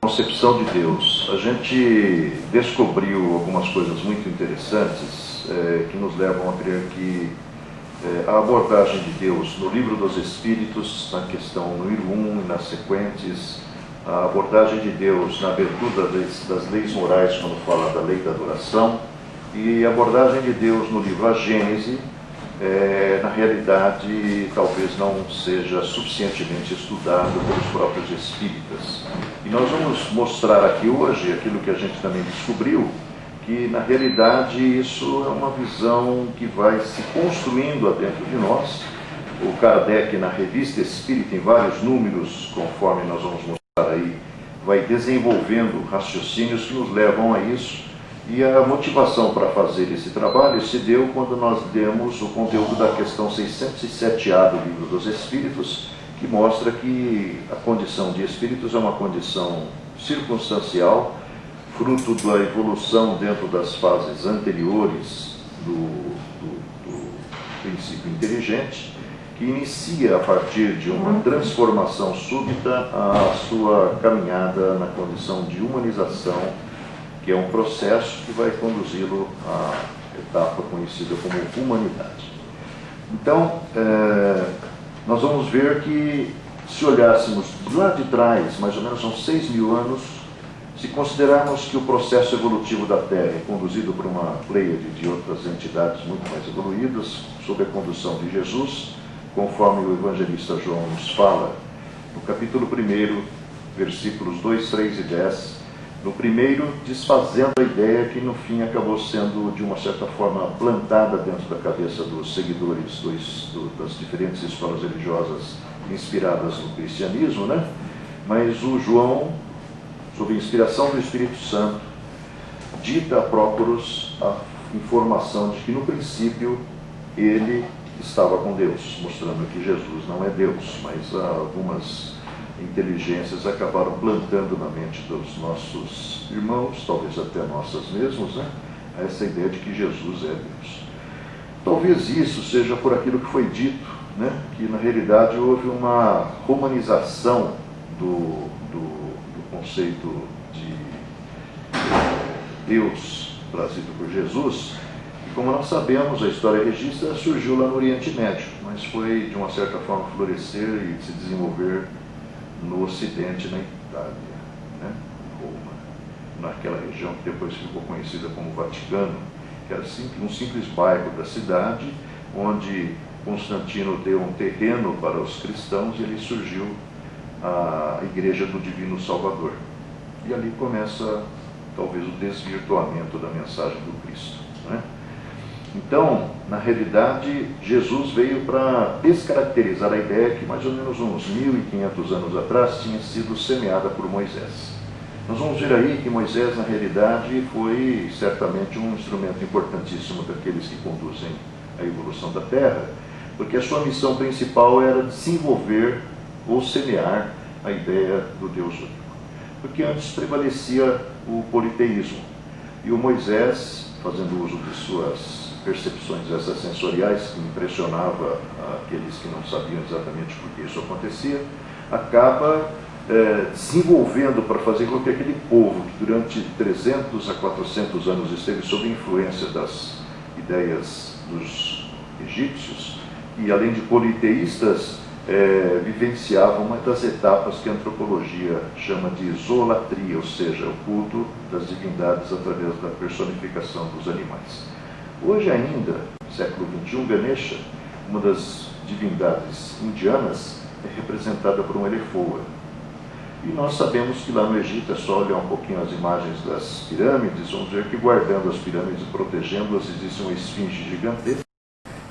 concepção de Deus. A gente descobriu algumas coisas muito interessantes que nos levam a crer que a abordagem de Deus no livro dos Espíritos, na questão número 1 e nas sequentes, a abordagem de Deus na abertura das leis morais, quando fala da lei da adoração, e a abordagem de Deus no livro A Gênese, na realidade, talvez não seja suficientemente estudado pelos próprios espíritas. E nós vamos mostrar aqui hoje aquilo que a gente também descobriu, que na realidade isso é uma visão que vai se construindo dentro de nós. O Kardec, na Revista Espírita, em vários números, conforme nós vamos mostrar aí, vai desenvolvendo raciocínios que nos levam a isso. E a motivação para fazer esse trabalho se deu quando nós demos o conteúdo da questão 607A do Livro dos Espíritos, que mostra que a condição de espíritos é uma condição circunstancial, fruto da evolução dentro das fases anteriores do princípio inteligente, que inicia a partir de uma transformação súbita a sua caminhada na condição de humanização, que é um processo que vai conduzi-lo à etapa conhecida como humanidade. Então, nós vamos ver que, se olhássemos lá de trás, mais ou menos são 6.000 anos, se considerarmos que o processo evolutivo da Terra é conduzido por uma pleiade de outras entidades muito mais evoluídas, sob a condução de Jesus, conforme o evangelista João nos fala, no capítulo 1, versículos 2, 3 e 10, no primeiro, desfazendo a ideia que no fim acabou sendo de uma certa forma plantada dentro da cabeça dos seguidores das diferentes escolas religiosas inspiradas no cristianismo, né? Mas o João, sob a inspiração do Espírito Santo, dita a Prócoros a informação de que no princípio ele estava com Deus, mostrando que Jesus não é Deus, mas algumas inteligências acabaram plantando na mente dos nossos irmãos, talvez até nossas mesmos, né? Essa ideia de que Jesus é Deus. Talvez isso seja por aquilo que foi dito, né? Que na realidade houve uma romanização do conceito de Deus trazido por Jesus, e como nós sabemos, a história registra, surgiu lá no Oriente Médio, mas foi de uma certa forma florescer e se desenvolver no Ocidente, na Itália, né? Roma, naquela região que depois ficou conhecida como Vaticano, que era um simples bairro da cidade, onde Constantino deu um terreno para os cristãos e ali surgiu a Igreja do Divino Salvador. E ali começa, talvez, o desvirtuamento da mensagem do Cristo, né? Então, na realidade, Jesus veio para descaracterizar a ideia que mais ou menos uns 1.500 anos atrás tinha sido semeada por Moisés. Nós vamos ver aí que Moisés, na realidade, foi certamente um instrumento importantíssimo daqueles que conduzem a evolução da Terra, porque a sua missão principal era desenvolver ou semear a ideia do Deus único. Porque antes prevalecia o politeísmo, e o Moisés, fazendo uso de suas percepções extrasensoriais, que impressionava aqueles que não sabiam exatamente por que isso acontecia, acaba desenvolvendo para fazer com que aquele povo que durante 300 a 400 anos esteve sob influência das ideias dos egípcios, e além de politeístas, vivenciavam uma das etapas que a antropologia chama de isolatria, ou seja, o culto das divindades através da personificação dos animais. Hoje ainda, no século XXI, Ganesha, uma das divindades indianas, é representada por um elefoa. E nós sabemos que lá no Egito, é só olhar um pouquinho as imagens das pirâmides, vamos ver que guardando as pirâmides e protegendo-as existe uma esfinge gigantesca,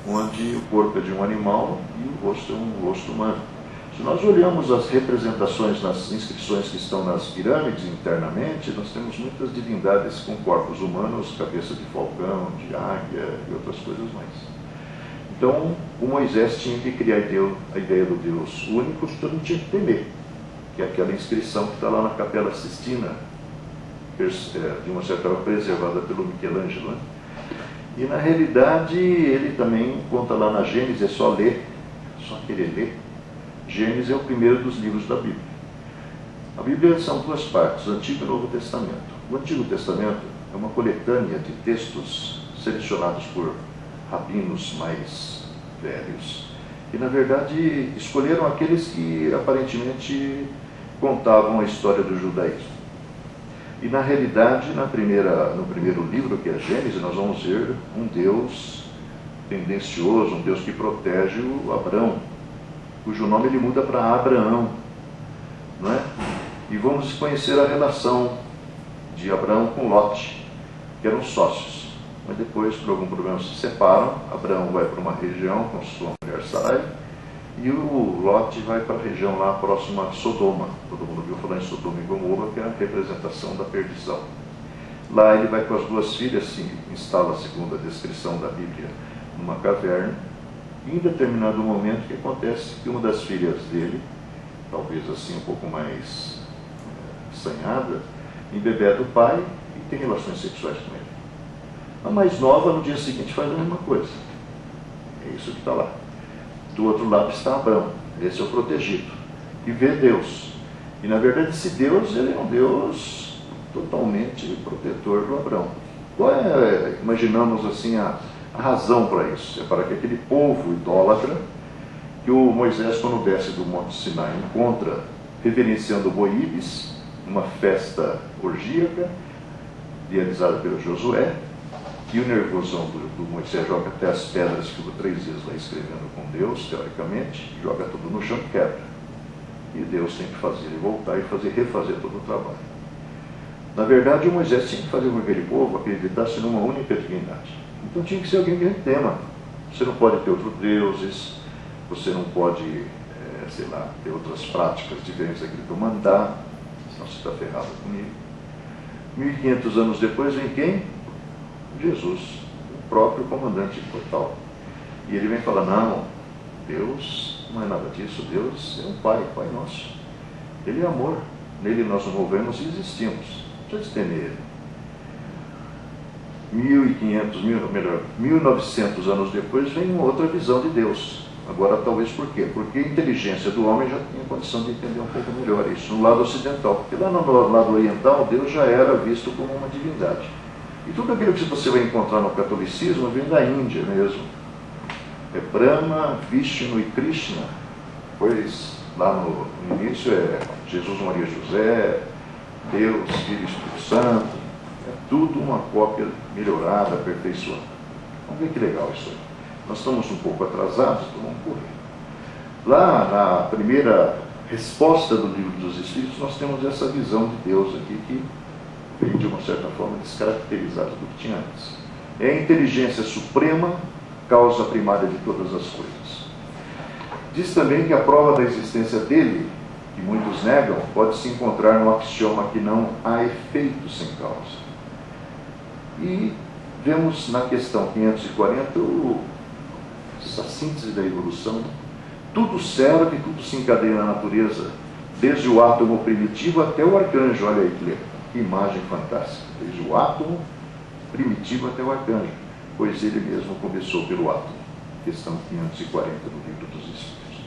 onde o corpo é de um animal e o rosto é um rosto humano. Se nós olhamos as representações nas inscrições que estão nas pirâmides internamente, nós temos muitas divindades com corpos humanos, cabeça de falcão, de águia e outras coisas mais. Então, o Moisés tinha que criar a ideia do Deus único, que todo mundo tinha que temer, que é aquela inscrição que está lá na Capela Sistina, de uma certa forma preservada pelo Michelangelo, né? E na realidade ele também conta lá na Gênesis, é só ler, só querer ler. Gênesis é o primeiro dos livros da Bíblia. A Bíblia são duas partes, o Antigo e o Novo Testamento. O Antigo Testamento é uma coletânea de textos selecionados por rabinos mais velhos, que na verdade escolheram aqueles que aparentemente contavam a história do judaísmo. E na realidade, no primeiro livro, que é Gênesis, nós vamos ver um Deus tendencioso, um Deus que protege o Abrão, cujo nome ele muda para Abraão, não é? E vamos conhecer a relação de Abraão com Lote, que eram sócios. Mas depois, por algum problema, se separam. Abraão vai para uma região com sua mulher Sarai, e o Lote vai para a região lá próxima a Sodoma. Todo mundo viu falar em Sodoma e Gomorra, que é a representação da perdição. Lá ele vai com as duas filhas, se instala, segundo a descrição da Bíblia, numa caverna. E em determinado momento, o que acontece? Que uma das filhas dele, talvez assim um pouco mais assanhada, embebeda o pai e tem relações sexuais com ele. A mais nova, no dia seguinte, faz a mesma coisa. É isso que está lá. Do outro lado está Abraão, esse é o protegido, e vê Deus. E na verdade esse Deus, ele é um Deus totalmente protetor do Abraão. Qual é, imaginamos assim, a razão para isso? É para que aquele povo idólatra, que o Moisés, quando desce do Monte Sinai, encontra reverenciando Boíbis, uma festa orgíaca, realizada pelo Josué, e o nervosão do Moisés joga até as pedras, ficou 3 vezes lá escrevendo com Deus, teoricamente, joga tudo no chão e quebra. E Deus tem que fazer ele voltar e refazer todo o trabalho. Na verdade, o Moisés tinha que fazer com que aquele povo acreditasse numa única divindade. Então tinha que ser alguém que tema. Você não pode ter outros deuses, você não pode, ter outras práticas diferentes daquilo que eu mandar, senão você está ferrado comigo. 1500 anos depois vem quem? Jesus, o próprio comandante total. E ele vem falar, não, Deus não é nada disso, Deus é um Pai nosso. Ele é amor, nele nós nos movemos e existimos. Não precisa temer ele. 1900 anos depois vem uma outra visão de Deus. Agora talvez por quê? Porque a inteligência do homem já tinha condição de entender um pouco melhor isso, no lado ocidental. Porque lá no lado oriental, Deus já era visto como uma divindade. E tudo aquilo que você vai encontrar no catolicismo vem da Índia mesmo. É Brahma, Vishnu e Krishna. Pois lá no início é Jesus, Maria, José, Deus, Filho e Espírito Santo. É tudo uma cópia melhorada, aperfeiçoada. Vamos ver que legal isso aí. Nós estamos um pouco atrasados, então vamos correr. Lá na primeira resposta do Livro dos Espíritos, nós temos essa visão de Deus aqui que vem de uma certa forma descaracterizada do que tinha antes. É a inteligência suprema, causa primária de todas as coisas. Diz também que a prova da existência dele, que muitos negam, pode se encontrar no axioma que não há efeito sem causa. E vemos na questão 540 essa síntese da evolução. Tudo serve, tudo se encadeia na natureza, desde o átomo primitivo até o arcanjo. Olha aí que imagem fantástica. Desde o átomo primitivo até o arcanjo, pois ele mesmo começou pelo átomo. Questão 540 do Livro dos Espíritos.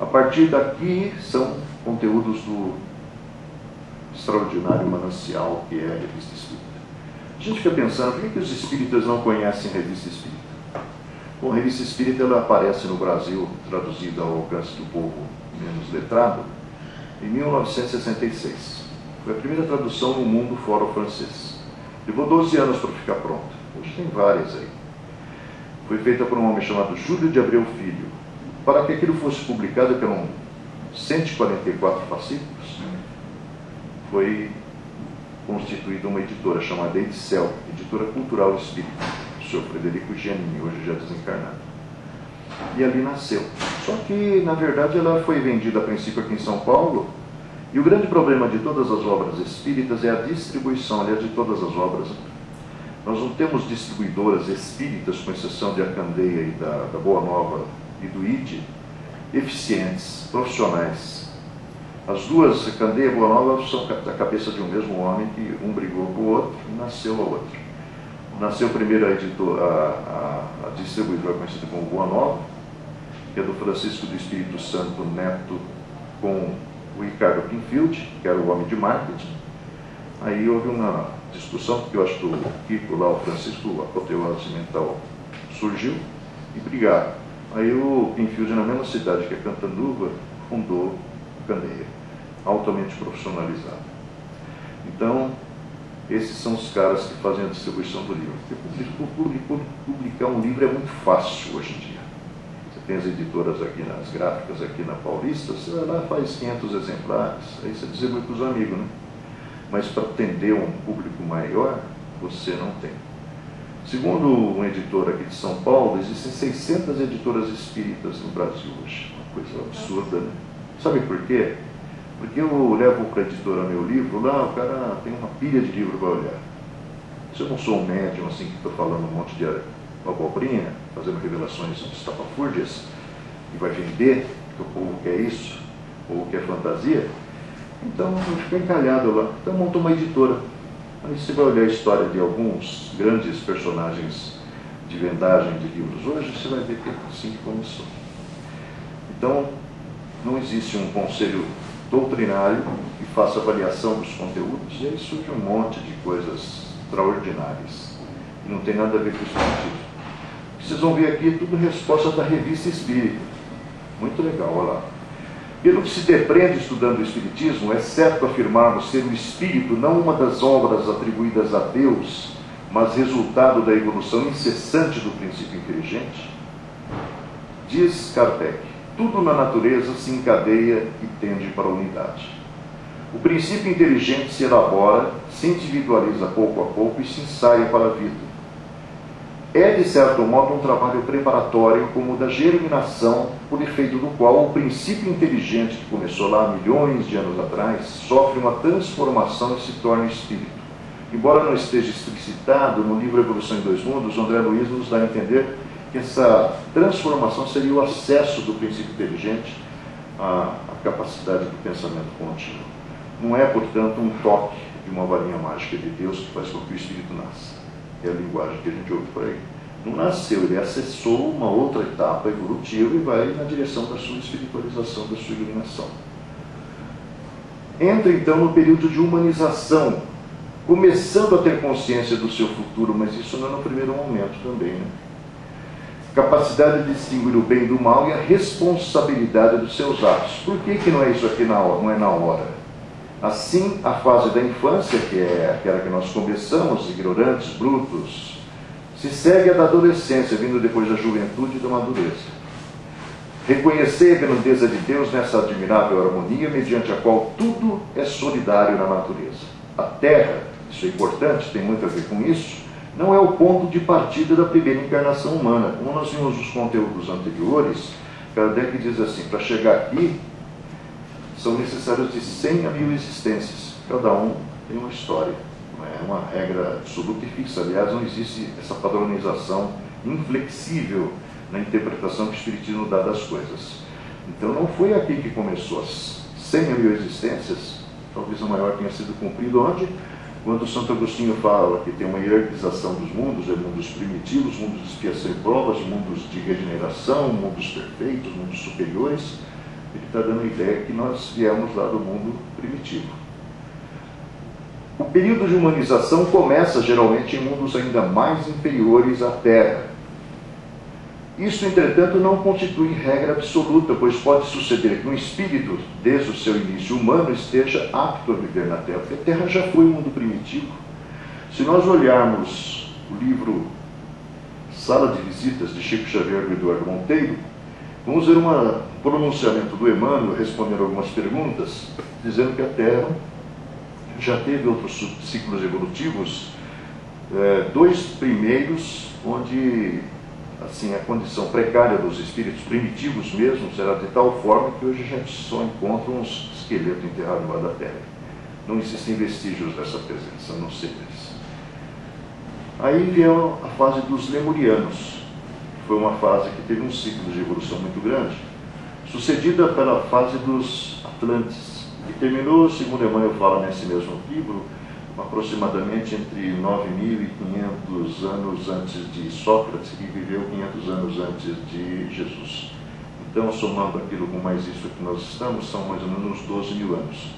A partir daqui são conteúdos do extraordinário manancial que é a Revista Espírita. A gente fica pensando, por que os espíritas não conhecem a Revista Espírita? Bom, a Revista Espírita ela aparece no Brasil, traduzida ao alcance do povo menos letrado, em 1966. Foi a primeira tradução no mundo fora o francês. Levou 12 anos para ficar pronta. Hoje tem várias aí. Foi feita por um homem chamado Júlio de Abreu Filho. Para que aquilo fosse publicado, que eram 144 fascículos, foi constituída uma editora chamada Edicel, Editora Cultural Espírita, do Sr. Frederico Giannini, hoje já desencarnado. E ali nasceu. Só que, na verdade, ela foi vendida a princípio aqui em São Paulo, e o grande problema de todas as obras espíritas é a distribuição, aliás, de todas as obras. Nós não temos distribuidoras espíritas, com exceção de A Candeia e da Boa Nova e do ID, eficientes, profissionais. As duas, A Candeia e a Boa Nova, são a cabeça de um mesmo homem, que um brigou com o outro e nasceu a outra. Nasceu primeiro a distribuidora conhecida como Boa Nova, que é do Francisco do Espírito Santo Neto, com o Ricardo Pinfield, que era o homem de marketing. Aí houve uma discussão, porque eu acho que o Kiko lá, o Francisco, a apoteose mental surgiu, e brigaram. Aí o Pinfield, na mesma cidade que é Cantanduva, fundou Candeia, altamente profissionalizado. Então, esses são os caras que fazem a distribuição do livro. Porque publicar um livro é muito fácil hoje em dia. Você tem as editoras aqui, nas gráficas aqui na Paulista, você vai lá, faz 500 exemplares, aí você distribui para os amigos, né? Mas para atender um público maior, você não tem. Segundo um editor aqui de São Paulo, existem 600 editoras espíritas no Brasil hoje. Uma coisa absurda, né? Sabe por quê? Porque eu levo para a editora meu livro, lá o cara tem uma pilha de livro para olhar. Se eu não sou um médium assim que estou falando um monte de abobrinha, fazendo revelações estapafúrdias, e vai vender, que o povo quer isso, ou quer fantasia, então eu fico encalhado lá. Então montou uma editora. Aí você vai olhar a história de alguns grandes personagens de vendagem de livros hoje, você vai ver que é assim que começou. Então, não existe um conselho doutrinário que faça avaliação dos conteúdos, e aí surge um monte de coisas extraordinárias, que não tem nada a ver com o espiritismo. Vocês vão ver aqui tudo resposta da Revista Espírita. Muito legal, olha lá. Pelo que se depreende estudando o Espiritismo, é certo afirmarmos ser o Espírito não uma das obras atribuídas a Deus, mas resultado da evolução incessante do princípio inteligente? Diz Kardec, tudo na natureza se encadeia e tende para a unidade. O princípio inteligente se elabora, se individualiza pouco a pouco e se ensaia para a vida. É, de certo modo, um trabalho preparatório como o da germinação, por efeito do qual o princípio inteligente que começou lá há milhões de anos atrás sofre uma transformação e se torna espírito. Embora não esteja explicitado no livro Evolução em Dois Mundos, André Luiz nos dá a entender que essa transformação seria o acesso do princípio inteligente à capacidade do pensamento contínuo. Não é, portanto, um toque de uma varinha mágica de Deus que faz com que o espírito nasça. É a linguagem que a gente ouve por aí. Não nasceu, ele acessou uma outra etapa evolutiva e vai na direção da sua espiritualização, da sua iluminação. Entra então no período de humanização, começando a ter consciência do seu futuro, mas isso não é no primeiro momento também, né? Capacidade de distinguir o bem do mal e a responsabilidade dos seus atos. Por que não é isso aqui não é na hora? Assim, a fase da infância, que é aquela que nós começamos, ignorantes, brutos, se segue a da adolescência, vindo depois da juventude e da madureza. Reconhecer a grandeza de Deus nessa admirável harmonia, mediante a qual tudo é solidário na natureza. A Terra, isso é importante, tem muito a ver com isso, não é o ponto de partida da primeira encarnação humana. Como nós vimos nos conteúdos anteriores, Kardec diz assim, para chegar aqui, são necessárias de 100 a 1000 existências. Cada um tem uma história. Não é uma regra absoluta e fixa. Aliás, não existe essa padronização inflexível na interpretação que o Espiritismo dá das coisas. Então, não foi aqui que começou. As 100 a 1000 existências, talvez a maior tenha sido cumprida onde? Quando Santo Agostinho fala que tem uma hierarquização dos mundos, mundos primitivos, mundos de expiação e provas, mundos de regeneração, mundos perfeitos, mundos superiores. Ele está dando a ideia que nós viemos lá do mundo primitivo. O período de humanização começa geralmente em mundos ainda mais inferiores à Terra. Isso, entretanto, não constitui regra absoluta, pois pode suceder que um espírito, desde o seu início humano, esteja apto a viver na Terra, porque a Terra já foi um mundo primitivo. Se nós olharmos o livro Sala de Visitas de Chico Xavier e Eduardo Monteiro, vamos ver um pronunciamento do Emmanuel respondendo algumas perguntas, dizendo que a Terra já teve outros ciclos evolutivos, dois primeiros, onde assim, a condição precária dos espíritos primitivos mesmos era de tal forma que hoje a gente só encontra uns esqueletos enterrados lá da Terra. Não existem vestígios dessa presença, a não ser eles. Aí veio a fase dos lemurianos. Foi uma fase que teve um ciclo de evolução muito grande, sucedida pela fase dos Atlantes, que terminou, segundo Emmanuel fala nesse mesmo livro, aproximadamente entre 9.500 anos antes de Sócrates, que viveu 500 anos antes de Jesus. Então, somando aquilo com mais isso que nós estamos, são mais ou menos uns 12 mil anos.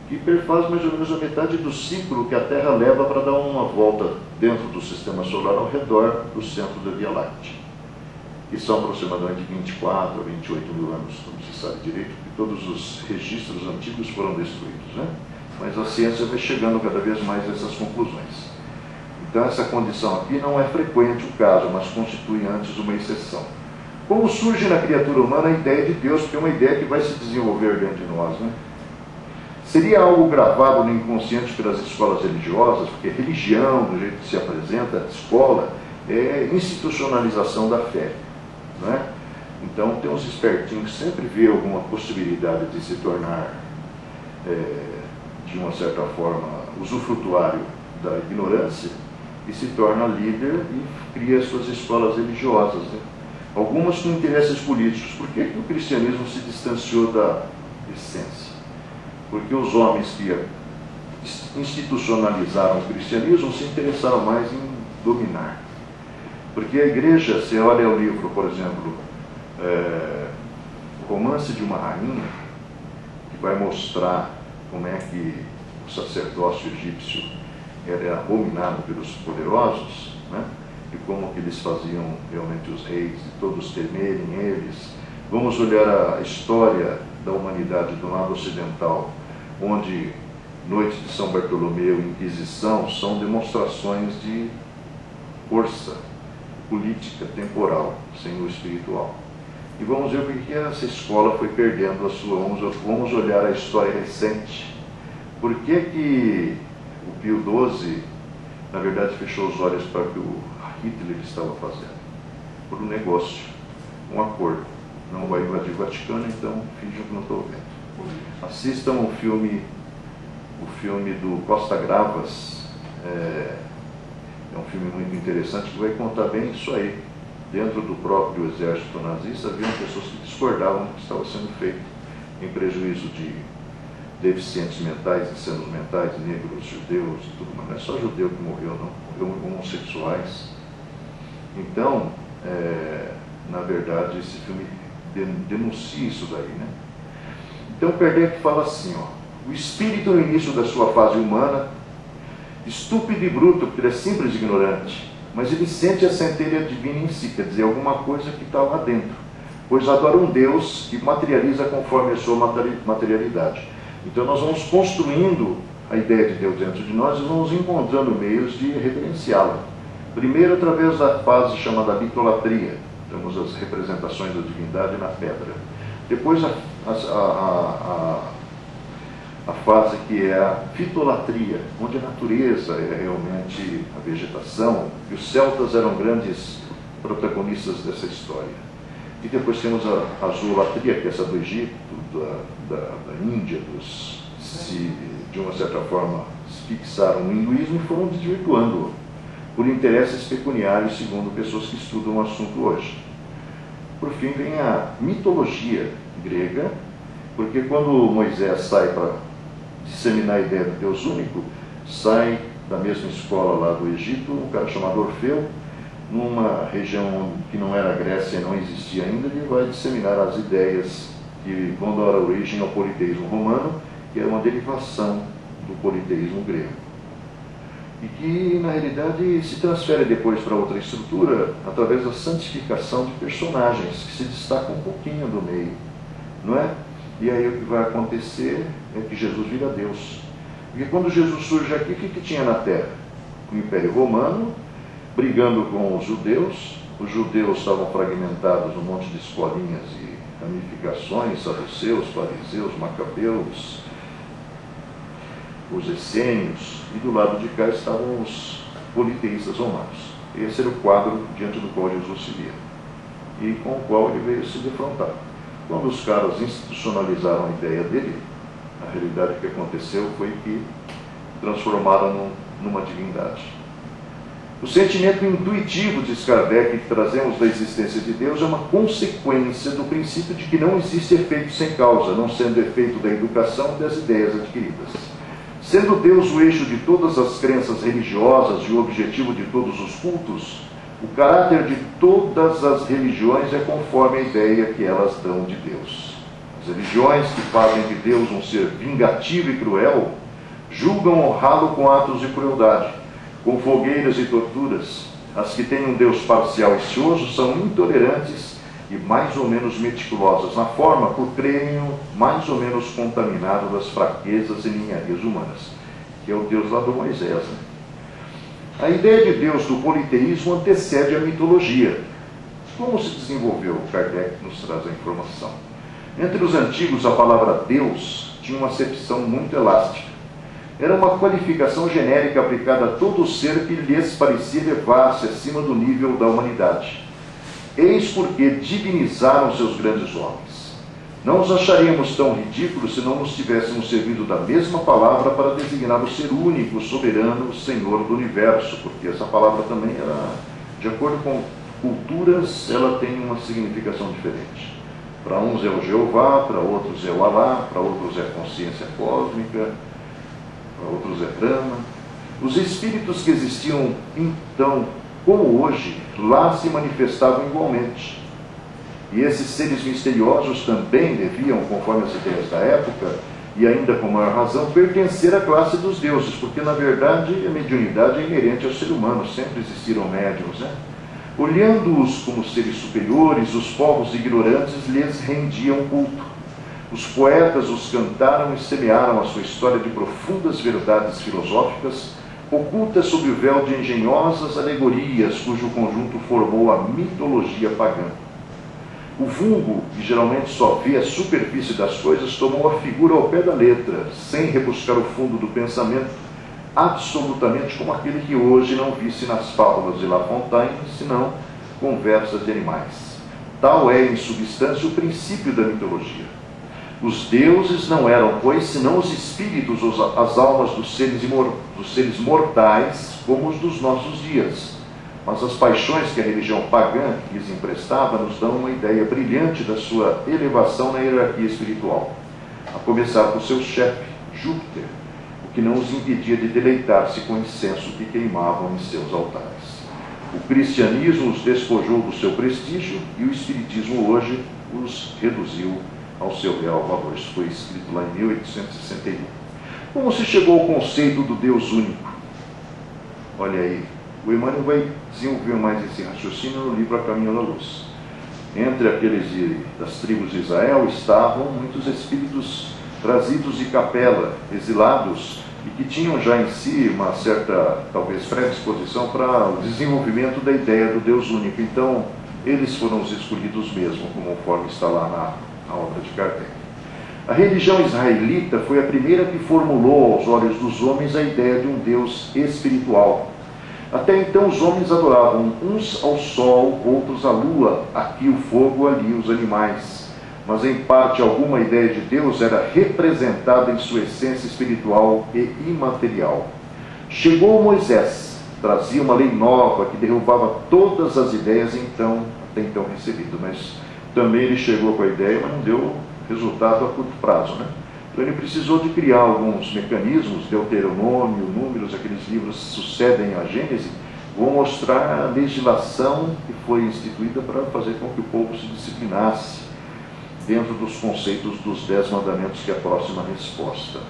Que perfaz mais ou menos a metade do ciclo que a Terra leva para dar uma volta dentro do Sistema Solar ao redor do centro da Via Láctea. Que são aproximadamente 24 a 28 mil anos, não se sabe direito, porque todos os registros antigos foram destruídos, né? Mas a ciência vai chegando cada vez mais a essas conclusões. Então, essa condição aqui não é frequente o caso, mas constitui antes uma exceção. Como surge na criatura humana a ideia de Deus, porque é uma ideia que vai se desenvolver dentro de nós, né? Seria algo gravado no inconsciente pelas escolas religiosas, porque religião, do jeito que se apresenta, escola, é institucionalização da fé, não é? Então, tem uns espertinhos que sempre vê alguma possibilidade de se tornar, de uma certa forma, usufrutuário da ignorância, e se torna líder e cria suas escolas religiosas, né? Algumas com interesses políticos. Por que o cristianismo se distanciou da essência? Porque os homens que institucionalizaram o cristianismo se interessaram mais em dominar. Porque a igreja, você olha o livro, por exemplo, O Romance de uma Rainha, que vai mostrar como é que o sacerdócio egípcio era abominado pelos poderosos, né? E como que eles faziam realmente os reis e todos temerem eles. Vamos olhar a história da humanidade do lado ocidental, onde Noite de São Bartolomeu e Inquisição são demonstrações de força política temporal, sem o espiritual. E vamos ver porque essa escola foi perdendo a sua... Vamos olhar a história recente. Por que o Pio XII, na verdade, fechou os olhos para o que o Hitler estava fazendo? Por um negócio, um acordo. Não vai invadir o Vaticano, então finjam que não estou vendo. Assistam o filme do Costa Gravas. É um filme muito interessante que vai contar bem isso aí. Dentro do próprio exército nazista haviam pessoas que discordavam do que estava sendo feito, em prejuízo de deficientes mentais, ensinos mentais, negros, judeus e tudo mais. Não é só judeu que morreu, não. Morreu homossexuais. Então, na verdade, esse filme denuncia isso daí, né? Então, Kardec fala assim, ó: o espírito no início da sua fase humana, estúpido e bruto, porque ele é simples e ignorante, mas ele sente a centelha divina em si, quer dizer, alguma coisa que está lá dentro, pois adora um Deus que materializa conforme a sua materialidade. Então nós vamos construindo a ideia de Deus dentro de nós e vamos encontrando meios de reverenciá-la. Primeiro através da fase chamada litolatria, temos as representações da divindade na pedra. Depois a fase que é a fitolatria, onde a natureza é realmente a vegetação, e os celtas eram grandes protagonistas dessa história. E depois temos a zoolatria, que é essa do Egito, da Índia, se de uma certa forma se fixaram no hinduísmo e foram desvirtuando por interesses pecuniários, segundo pessoas que estudam o assunto hoje. Por fim vem a mitologia grega, porque quando Moisés sai para disseminar a ideia do Deus único, sai da mesma escola lá do Egito, um cara chamado Orfeu, numa região que não era Grécia, não existia ainda, ele vai disseminar as ideias que vão dar origem ao politeísmo romano, que é uma derivação do politeísmo grego. E que, na realidade, se transfere depois para outra estrutura através da santificação de personagens que se destacam um pouquinho do meio, não é? E aí o que vai acontecer é que Jesus vira Deus. Porque quando Jesus surge aqui, o que tinha na Terra? O Império Romano brigando com os judeus estavam fragmentados num monte de escolinhas e ramificações, saduceus, fariseus, macabeus, os essênios, e do lado de cá estavam os politeístas romanos. Esse era o quadro diante do qual Jesus se via, e com o qual ele veio se defrontar. Quando os caras institucionalizaram a ideia dele, a realidade que aconteceu foi que transformaram numa divindade. O sentimento intuitivo, diz Kardec, que trazemos da existência de Deus, é uma consequência do princípio de que não existe efeito sem causa, não sendo efeito da educação e das ideias adquiridas. Sendo Deus o eixo de todas as crenças religiosas e o objetivo de todos os cultos, O caráter de todas as religiões é conforme a ideia que elas dão de Deus. As religiões que fazem de Deus um ser vingativo e cruel julgam honrá-lo com atos de crueldade, com fogueiras e torturas. As que têm um Deus parcial e cioso são intolerantes e mais ou menos meticulosas na forma, por crerem mais ou menos contaminado das fraquezas e ninharias humanas, que é o Deus lá do Moisés, né? A ideia de Deus do politeísmo antecede a mitologia. Como se desenvolveu? Kardec nos traz a informação. Entre os antigos, a palavra Deus tinha uma acepção muito elástica. Era uma qualificação genérica aplicada a todo ser que lhes parecia elevar-se acima do nível da humanidade. Eis porque divinizaram seus grandes homens. Não os acharíamos tão ridículos se não nos tivéssemos servido da mesma palavra para designar o ser único, soberano, Senhor do universo, porque essa palavra também, de acordo com culturas, ela tem uma significação diferente. Para uns é o Jeová, para outros é o Alá, para outros é a consciência cósmica, para outros é Brahma. Os espíritos que existiam então, como hoje, lá se manifestavam igualmente. E esses seres misteriosos também deviam, conforme as ideias da época, e ainda com maior razão, pertencer à classe dos deuses, porque, na verdade, a mediunidade é inerente ao ser humano, sempre existiram médiuns, né? Olhando-os como seres superiores, os povos ignorantes lhes rendiam culto. Os poetas os cantaram e semearam a sua história de profundas verdades filosóficas, ocultas sob o véu de engenhosas alegorias, cujo conjunto formou a mitologia pagã. O vulgo, que geralmente só vê a superfície das coisas, tomou a figura ao pé da letra, sem rebuscar o fundo do pensamento, absolutamente como aquele que hoje não visse nas fábulas de La Fontaine, senão conversas de animais. Tal é, em substância, o princípio da mitologia. Os deuses não eram, pois, senão os espíritos, as almas dos seres mortais, como os dos nossos dias. Mas as paixões que a religião pagã lhes emprestava nos dão uma ideia brilhante da sua elevação na hierarquia espiritual, a começar por seu chefe, Júpiter, o que não os impedia de deleitar-se com o incenso que queimavam em seus altares. O cristianismo os despojou do seu prestígio e o espiritismo hoje os reduziu ao seu real valor. Isso foi escrito lá em 1861. Como se chegou ao conceito do Deus único? Olha aí, o Emmanuel vai desenvolver mais esse raciocínio no livro A Caminho da Luz. Entre aqueles das tribos de Israel estavam muitos espíritos trazidos de capela, exilados, e que tinham já em si uma certa, talvez, predisposição para o desenvolvimento da ideia do Deus único. Então, eles foram os escolhidos mesmo, conforme está lá na obra de Kardec. A religião israelita foi a primeira que formulou aos olhos dos homens a ideia de um Deus espiritual. Até então os homens adoravam uns ao sol, outros à lua, aqui o fogo, ali os animais. Mas em parte alguma ideia de Deus era representada em sua essência espiritual e imaterial. Chegou Moisés, trazia uma lei nova que derrubava todas as ideias até então recebidas. Mas também ele chegou com a ideia, mas não deu resultado a curto prazo, né? Então ele precisou de criar alguns mecanismos, Deuteronômio, Números, aqueles livros que sucedem à Gênese, vão mostrar a legislação que foi instituída para fazer com que o povo se disciplinasse dentro dos conceitos dos 10 mandamentos, que é a próxima resposta.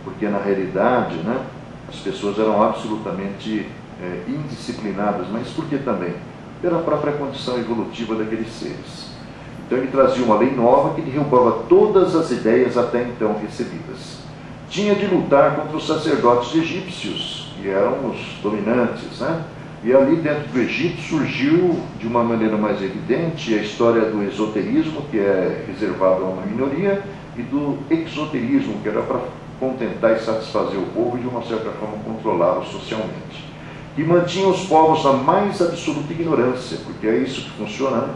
Porque na realidade, né, as pessoas eram absolutamente indisciplinadas, mas por que também? Pela própria condição evolutiva daqueles seres. Então ele trazia uma lei nova que derrubava todas as ideias até então recebidas. Tinha de lutar contra os sacerdotes egípcios, que eram os dominantes, né? E ali dentro do Egito surgiu de uma maneira mais evidente a história do esoterismo, que é reservado a uma minoria, e do exoterismo, que era para contentar e satisfazer o povo e de uma certa forma controlá-lo socialmente. Que mantinha os povos na mais absoluta ignorância, porque é isso que funciona, né?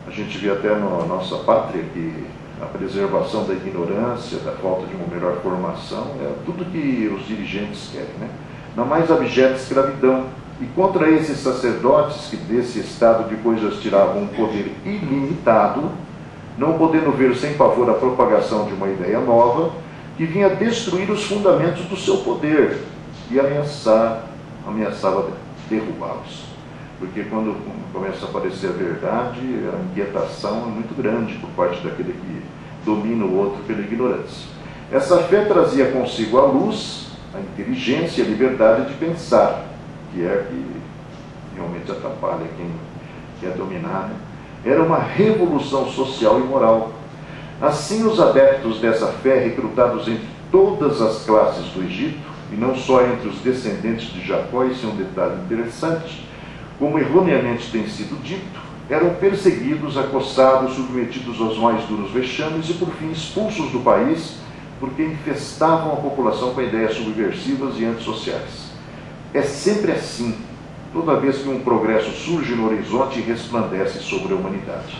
A gente vê até na nossa pátria que a preservação da ignorância, da falta de uma melhor formação, é tudo que os dirigentes querem, né? Na mais abjeta escravidão. E contra esses sacerdotes que desse estado de coisas tiravam um poder ilimitado, não podendo ver sem pavor a propagação de uma ideia nova, que vinha destruir os fundamentos do seu poder e ameaçava derrubá-los. Porque quando começa a aparecer a verdade, a inquietação é muito grande por parte daquele que domina o outro pela ignorância. Essa fé trazia consigo a luz, a inteligência e a liberdade de pensar, que é a que realmente atrapalha quem quer dominar, né? Era uma revolução social e moral. Assim, os adeptos dessa fé, recrutados entre todas as classes do Egito, e não só entre os descendentes de Jacó, isso é um detalhe interessante, como erroneamente tem sido dito, eram perseguidos, acossados, submetidos aos mais duros vexames e, por fim, expulsos do país, porque infestavam a população com ideias subversivas e antissociais. É sempre assim, toda vez que um progresso surge no horizonte e resplandece sobre a humanidade.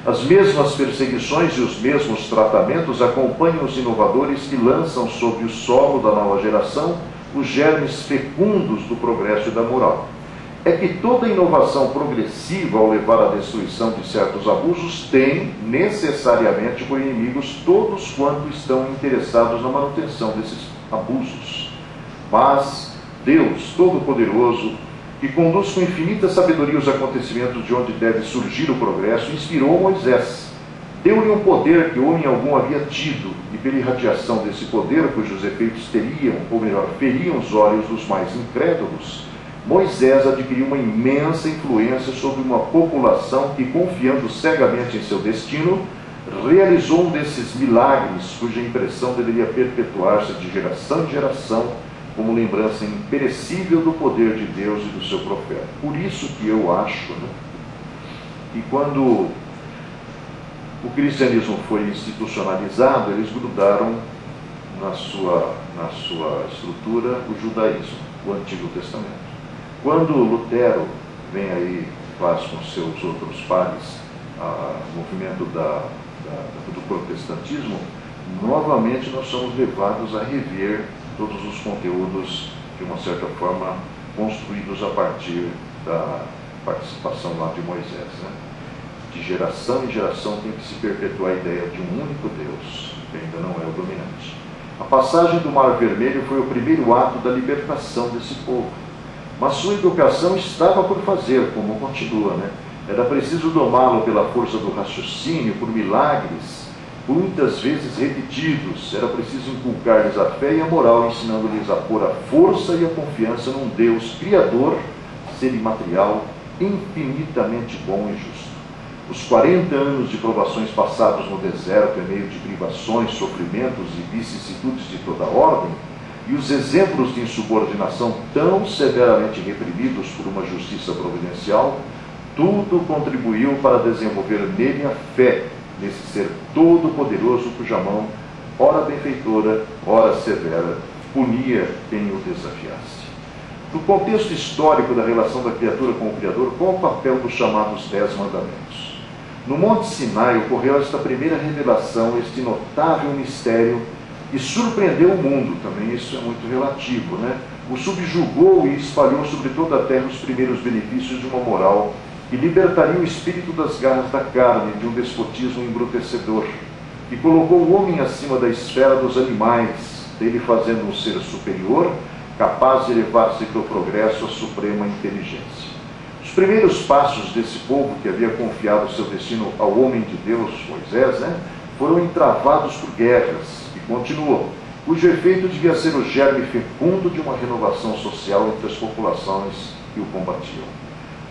As mesmas perseguições e os mesmos tratamentos acompanham os inovadores que lançam sobre o solo da nova geração os germes fecundos do progresso e da moral. É que toda inovação progressiva, ao levar à destruição de certos abusos, tem necessariamente por inimigos todos quanto estão interessados na manutenção desses abusos. Mas Deus Todo-Poderoso, que conduz com infinita sabedoria os acontecimentos de onde deve surgir o progresso, inspirou Moisés. Deu-lhe um poder que homem algum havia tido, e pela irradiação desse poder, cujos efeitos teriam, ou melhor, feriam os olhos dos mais incrédulos, Moisés adquiriu uma imensa influência sobre uma população que, confiando cegamente em seu destino, realizou um desses milagres cuja impressão deveria perpetuar-se de geração em geração, como lembrança imperecível do poder de Deus e do seu profeta. Por isso que eu acho, que quando o cristianismo foi institucionalizado, eles grudaram na sua estrutura o judaísmo, o Antigo Testamento. Quando Lutero vem aí, faz com seus outros pares o movimento do protestantismo, novamente nós somos levados a rever todos os conteúdos, de uma certa forma, construídos a partir da participação lá de Moisés, né? De geração em geração tem que se perpetuar a ideia de um único Deus, que ainda não é o dominante. A passagem do Mar Vermelho foi o primeiro ato da libertação desse povo. Mas sua educação estava por fazer, como continua, né? Era preciso domá-lo pela força do raciocínio, por milagres, muitas vezes repetidos. Era preciso inculcar-lhes a fé e a moral, ensinando-lhes a pôr a força e a confiança num Deus Criador, ser imaterial, infinitamente bom e justo. Os 40 anos de provações passados no deserto, em meio de privações, sofrimentos e vicissitudes de toda ordem, e os exemplos de insubordinação tão severamente reprimidos por uma justiça providencial, tudo contribuiu para desenvolver nele a fé, nesse ser todo-poderoso cuja mão, ora benfeitora, ora severa, punia quem o desafiasse. No contexto histórico da relação da criatura com o Criador, qual o papel dos chamados 10 mandamentos? No Monte Sinai ocorreu esta primeira revelação, este notável mistério, e surpreendeu o mundo, também isso é muito relativo, né? O subjugou e espalhou sobre toda a terra os primeiros benefícios de uma moral que libertaria o espírito das garras da carne, de um despotismo embrutecedor, e colocou o homem acima da esfera dos animais, dele fazendo um ser superior, capaz de elevar-se pelo progresso à suprema inteligência. Os primeiros passos desse povo que havia confiado seu destino ao homem de Deus, Moisés, né, foram entravados por guerras, continuou, cujo efeito devia ser o germe fecundo de uma renovação social entre as populações que o combatiam.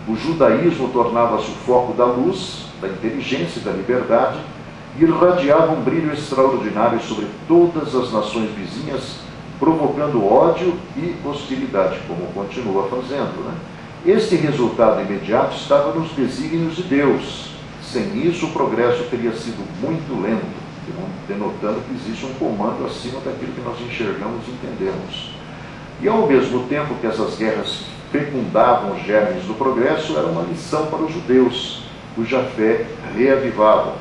O judaísmo tornava-se o foco da luz, da inteligência e da liberdade, e irradiava um brilho extraordinário sobre todas as nações vizinhas, provocando ódio e hostilidade, como continua fazendo, né? Este resultado imediato estava nos desígnios de Deus. Sem isso, o progresso teria sido muito lento, denotando que existe um comando acima daquilo que nós enxergamos e entendemos. E ao mesmo tempo que essas guerras fecundavam os germes do progresso, era uma lição para os judeus, cuja fé reavivavam.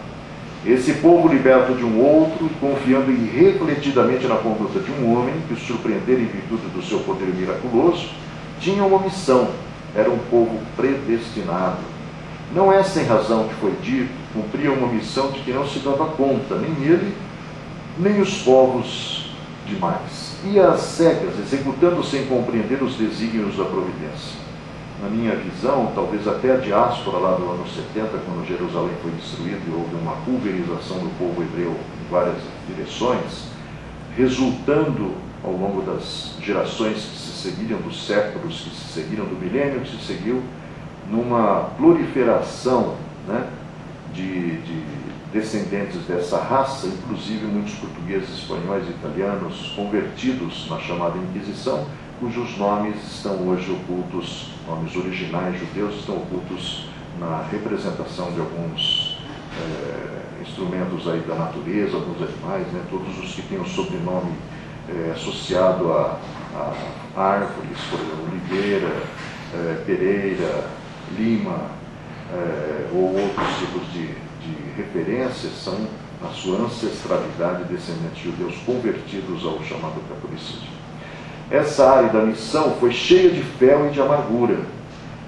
Esse povo liberto de um outro, confiando irrefletidamente na conduta de um homem, que os surpreendera em virtude do seu poder miraculoso, tinha uma missão, era um povo predestinado. Não é sem razão que foi dito, cumpria uma missão de que não se dava conta, nem ele, nem os povos demais. Ia às cegas, executando sem compreender os desígnios da providência. na minha visão, talvez até a diáspora lá do ano 70, quando Jerusalém foi destruída e houve uma pulverização do povo hebreu em várias direções, resultando ao longo das gerações que se seguiram, dos séculos que se seguiram, do milênio que se seguiu, numa proliferação, né, de descendentes dessa raça, inclusive muitos portugueses, espanhóis e italianos convertidos na chamada Inquisição, cujos nomes estão hoje ocultos, nomes originais judeus estão ocultos na representação de alguns instrumentos aí da natureza, alguns animais, né, todos os que têm o sobrenome associado a árvores, por exemplo, Oliveira, Pereira, Lima, ou outros tipos de referências, são, na sua ancestralidade, descendentes judeus convertidos ao chamado catolicismo. Essa área da missão foi cheia de fel e de amargura.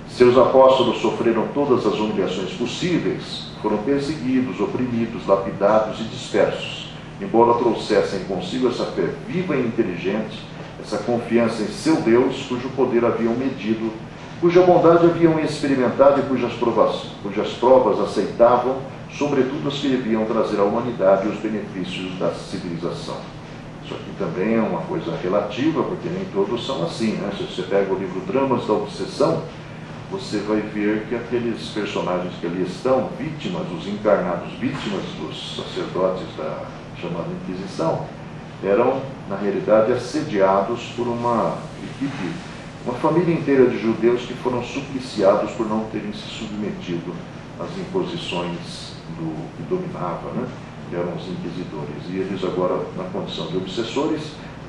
Seus apóstolos sofreram todas as humilhações possíveis, foram perseguidos, oprimidos, lapidados e dispersos, embora trouxessem consigo essa fé viva e inteligente, essa confiança em seu Deus, cujo poder haviam medido, cuja bondade haviam experimentado e cujas provas aceitavam, sobretudo as que deviam trazer à humanidade os benefícios da civilização. Isso aqui também é uma coisa relativa, porque nem todos são assim, né? Se você pega o livro Dramas da Obsessão, você vai ver que aqueles personagens que ali estão, vítimas, os encarnados vítimas dos sacerdotes da chamada Inquisição, eram, na realidade, assediados por uma equipe, uma família inteira de judeus que foram supliciados por não terem se submetido às imposições do que dominava, né? Que eram os inquisidores. E eles agora, na condição de obsessores,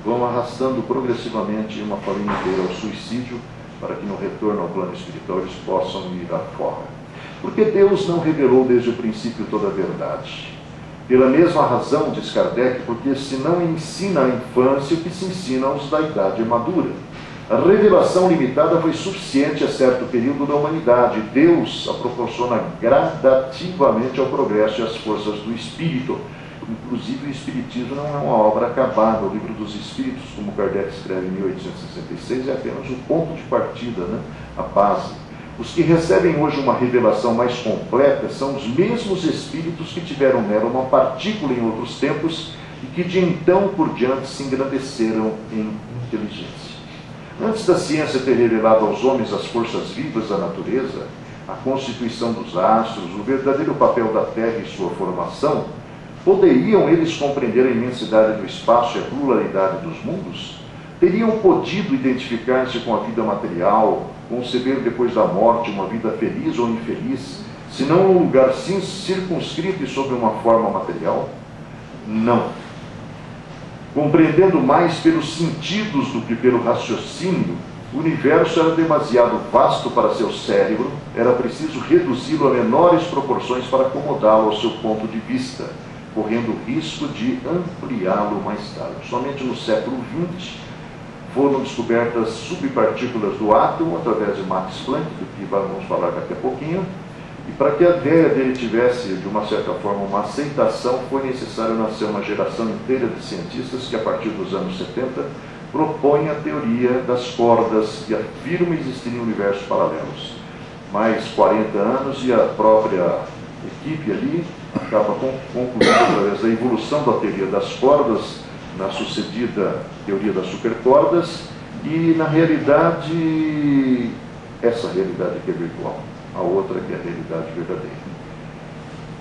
vão arrastando progressivamente uma família inteira ao suicídio, para que no retorno ao plano espiritual eles possam ir afora. Porque Deus não revelou desde o princípio toda a verdade? Pela mesma razão, diz Kardec, porque se não ensina à infância o que se ensina aos da idade madura. A revelação limitada foi suficiente a certo período da humanidade. Deus a proporciona gradativamente ao progresso e às forças do Espírito. Inclusive, o Espiritismo não é uma obra acabada. O Livro dos Espíritos, como Kardec escreve em 1866, é apenas o ponto de partida, né? A base. Os que recebem hoje uma revelação mais completa são os mesmos espíritos que tiveram nela uma partícula em outros tempos e que de então por diante se engrandeceram em inteligência. Antes da ciência ter revelado aos homens as forças vivas da natureza, a constituição dos astros, o verdadeiro papel da Terra e sua formação, poderiam eles compreender a imensidade do espaço e a pluralidade dos mundos? Teriam podido identificar-se com a vida material, conceber depois da morte uma vida feliz ou infeliz, se não um lugar circunscrito e sob uma forma material? Não. Compreendendo mais pelos sentidos do que pelo raciocínio, o universo era demasiado vasto para seu cérebro, era preciso reduzi-lo a menores proporções para acomodá-lo ao seu ponto de vista, correndo o risco de ampliá-lo mais tarde. Somente no século XX foram descobertas subpartículas do átomo através de Max Planck, do que vamos falar daqui a pouquinho, e para que a ideia dele tivesse, de uma certa forma, uma aceitação, foi necessário nascer uma geração inteira de cientistas que, a partir dos anos 70, propõem a teoria das cordas que afirma existirem universos paralelos. Mais 40 anos e a própria equipe ali acaba concluindo, através da evolução da teoria das cordas, na sucedida teoria das supercordas, e na realidade, essa realidade que é virtual, a outra que é a realidade verdadeira.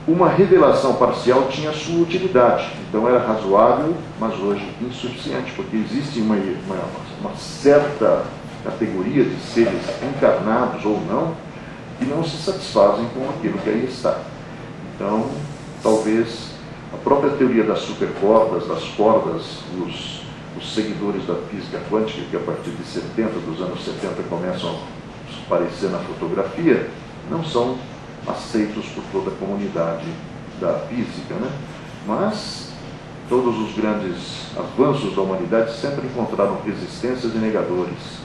Uma revelação parcial tinha sua utilidade, então era razoável, mas hoje insuficiente, porque existe uma certa categoria de seres encarnados ou não, que não se satisfazem com aquilo que aí está. Então, talvez a própria teoria das supercordas, das cordas, os seguidores da física quântica, que a partir de 70, dos anos 70, começam a aparecer na fotografia, não são aceitos por toda a comunidade da física, né? Mas todos os grandes avanços da humanidade sempre encontraram resistências e negadores.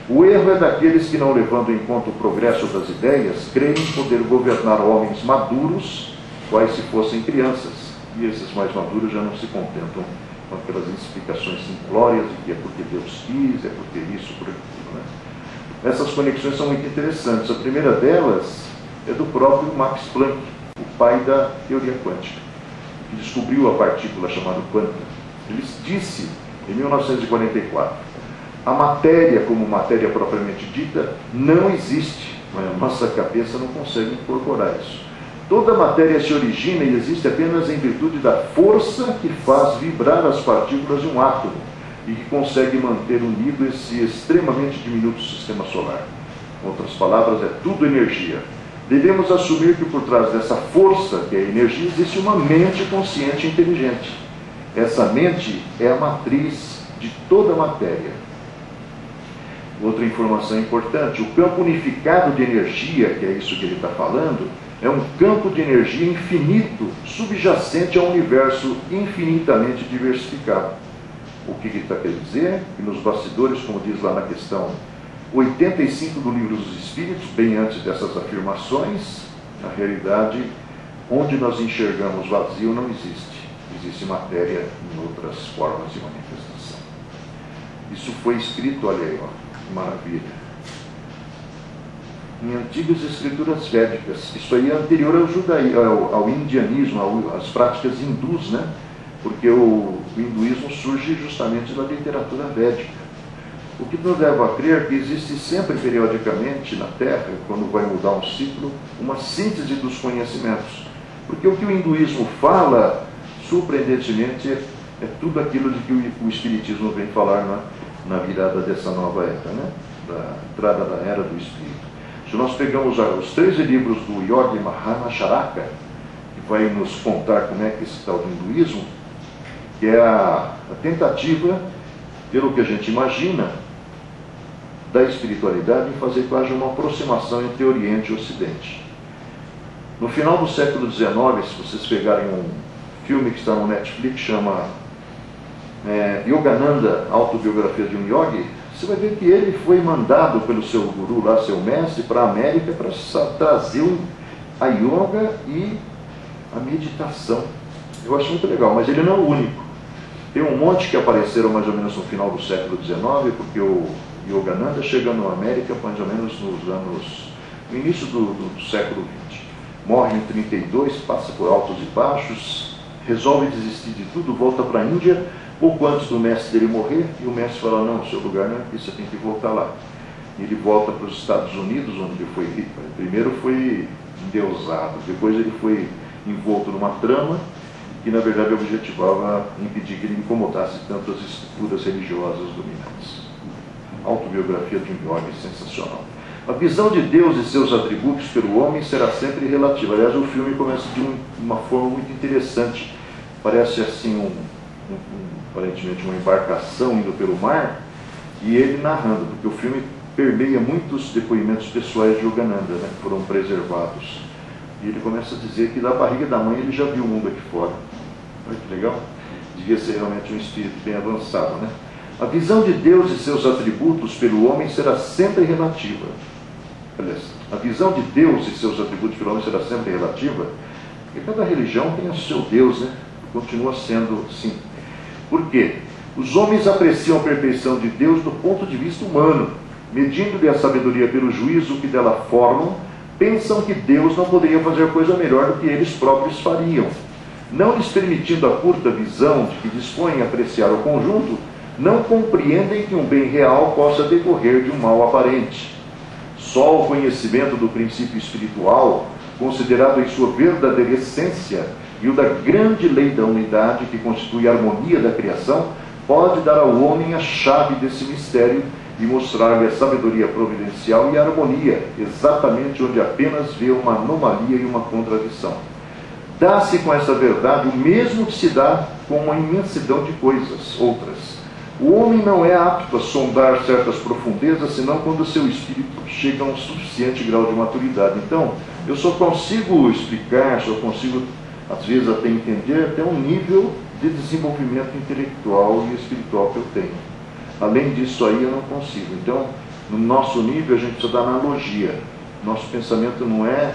O erro é daqueles que, não levando em conta o progresso das ideias, creem poder governar homens maduros, quais se fossem crianças. E esses mais maduros já não se contentam com aquelas explicações simplórias de que é porque Deus quis, é porque isso, por aquilo, né? Essas conexões são muito interessantes. A primeira delas é do próprio Max Planck, o pai da teoria quântica, que descobriu a partícula chamada quanta. Ele disse, em 1944, a matéria, como matéria propriamente dita, não existe. A nossa cabeça não consegue incorporar isso. Toda matéria se origina e existe apenas em virtude da força que faz vibrar as partículas de um átomo e que consegue manter unido esse extremamente diminuto sistema solar. Em outras palavras, é tudo energia. Devemos assumir que por trás dessa força, que é a energia, existe uma mente consciente e inteligente. Essa mente é a matriz de toda a matéria. Outra informação importante, o campo unificado de energia, que é isso que ele está falando, é um campo de energia infinito, subjacente ao universo infinitamente diversificado. O que ele está querendo dizer? Que nos bastidores, como diz lá na questão 85 do Livro dos Espíritos, bem antes dessas afirmações, na realidade, onde nós enxergamos vazio não existe. Existe matéria em outras formas de manifestação. Isso foi escrito, olha aí, ó, que maravilha, em antigas escrituras védicas. Isso aí é anterior ao judaísmo, ao indianismo, às práticas hindus, né? Porque o hinduísmo surge justamente da literatura védica. O que nos leva a crer que existe sempre, periodicamente, na Terra, quando vai mudar um ciclo, uma síntese dos conhecimentos. Porque o que o hinduísmo fala, surpreendentemente, é tudo aquilo de que o Espiritismo vem falar na virada dessa nova era, né? Da entrada da era do Espírito. Se nós pegamos os 13 livros do Yogi Mahana Charaka, que vai nos contar como é que esse tal do hinduísmo, que é a tentativa, pelo que a gente imagina, da espiritualidade em fazer quase uma aproximação entre Oriente e Ocidente. No final do século XIX, se vocês pegarem um filme que está no Netflix, chama Yogananda, Autobiografia de um Yogi, você vai ver que ele foi mandado pelo seu guru lá, seu mestre, para a América para trazer a yoga e a meditação. Eu acho muito legal, mas ele não é o único. Tem um monte que apareceram mais ou menos no final do século XIX, porque o Yogananda chega na América mais ou menos no início do século XX. Morre em 32, passa por altos e baixos, resolve desistir de tudo, volta para a Índia, pouco antes do mestre dele morrer, e o mestre fala, não, seu lugar não é aqui, você tem que voltar lá. E ele volta para os Estados Unidos, onde ele foi, primeiro foi endeusado, depois ele foi envolto numa trama, que na verdade objetivava impedir que ele incomodasse tanto as estruturas religiosas dominantes. Autobiografia de um yogi sensacional. A visão de Deus e seus atributos pelo homem será sempre relativa. Aliás, o filme começa de uma forma muito interessante. Parece assim aparentemente uma embarcação indo pelo mar, e ele narrando, porque o filme permeia muitos depoimentos pessoais de Yogananda, né, que foram preservados. E ele começa a dizer que da barriga da mãe ele já viu o mundo aqui fora. Olha que legal. Devia ser realmente um espírito bem avançado, né? A visão de Deus e seus atributos pelo homem será sempre relativa. Aliás, a visão de Deus e seus atributos pelo homem será sempre relativa, porque cada religião tem o seu Deus, né? Continua sendo assim. Por quê? Os homens apreciam a perfeição de Deus do ponto de vista humano, medindo-lhe a sabedoria pelo juízo que dela formam, pensam que Deus não poderia fazer coisa melhor do que eles próprios fariam. Não lhes permitindo a curta visão de que dispõem a apreciar o conjunto, não compreendem que um bem real possa decorrer de um mal aparente. Só o conhecimento do princípio espiritual, considerado em sua verdadeira essência, e o da grande lei da unidade que constitui a harmonia da criação, pode dar ao homem a chave desse mistério e mostrar-lhe a sabedoria providencial e a harmonia, exatamente onde apenas vê uma anomalia e uma contradição. Dá-se com essa verdade o mesmo que se dá com uma imensidão de coisas, outras. O homem não é apto a sondar certas profundezas, senão quando seu espírito chega a um suficiente grau de maturidade. Então, eu só consigo explicar, só consigo, às vezes, até entender até um nível de desenvolvimento intelectual e espiritual que eu tenho. Além disso aí, eu não consigo. Então, no nosso nível, a gente precisa da analogia. Nosso pensamento não é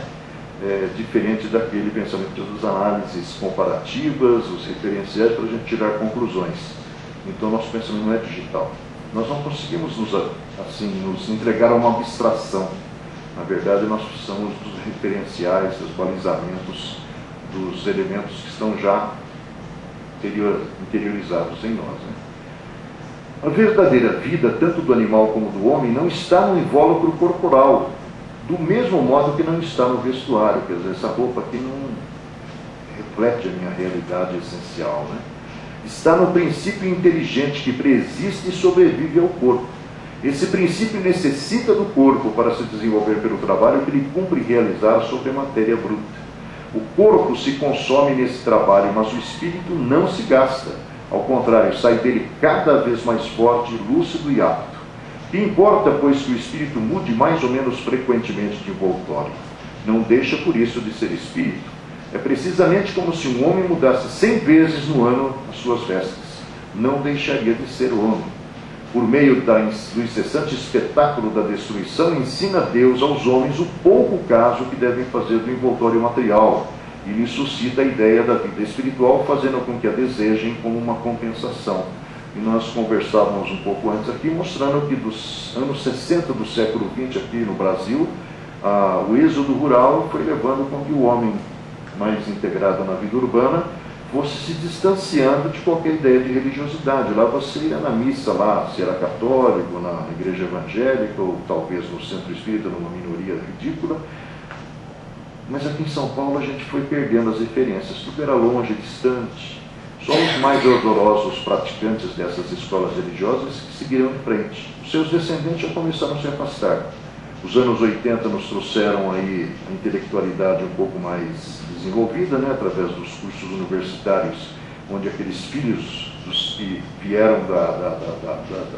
diferente daquele pensamento das análises comparativas, os referenciais, para a gente tirar conclusões. Então, nosso pensamento não é digital. Nós não conseguimos nos entregar a uma abstração. Na verdade, nós precisamos dos referenciais, dos balizamentos, dos elementos que estão já interiorizados em nós, né? A verdadeira vida, tanto do animal como do homem, não está no invólucro corporal, do mesmo modo que não está no vestuário. Quer dizer, essa roupa aqui não reflete a minha realidade essencial, né? Está no princípio inteligente que preexiste e sobrevive ao corpo. Esse princípio necessita do corpo para se desenvolver pelo trabalho que lhe cumpre realizar sobre a matéria bruta. O corpo se consome nesse trabalho, mas o espírito não se gasta. Ao contrário, sai dele cada vez mais forte, lúcido e apto. Que importa, pois, que o espírito mude mais ou menos frequentemente de envoltório? Não deixa por isso de ser espírito. É precisamente como se um homem mudasse 100 vezes no ano as suas vestes. Não deixaria de ser homem. Por meio do incessante espetáculo da destruição, ensina Deus aos homens o pouco caso que devem fazer do envoltório material, e lhes suscita a ideia da vida espiritual, fazendo com que a desejem como uma compensação. E nós conversávamos um pouco antes aqui, mostrando que dos anos 60 do século XX aqui no Brasil, o êxodo rural foi levando com que o homem mais integrado na vida urbana fosse se distanciando de qualquer ideia de religiosidade. Lá você ia na missa, lá, se era católico, na igreja evangélica, ou talvez no centro espírita, numa minoria ridícula. Mas aqui em São Paulo a gente foi perdendo as referências, tudo era longe, distante. Só os mais ardorosos praticantes dessas escolas religiosas que seguiram em frente. Os seus descendentes já começaram a se afastar. Os anos 80 nos trouxeram aí a intelectualidade um pouco mais desenvolvida, né, através dos cursos universitários, onde aqueles filhos que vieram da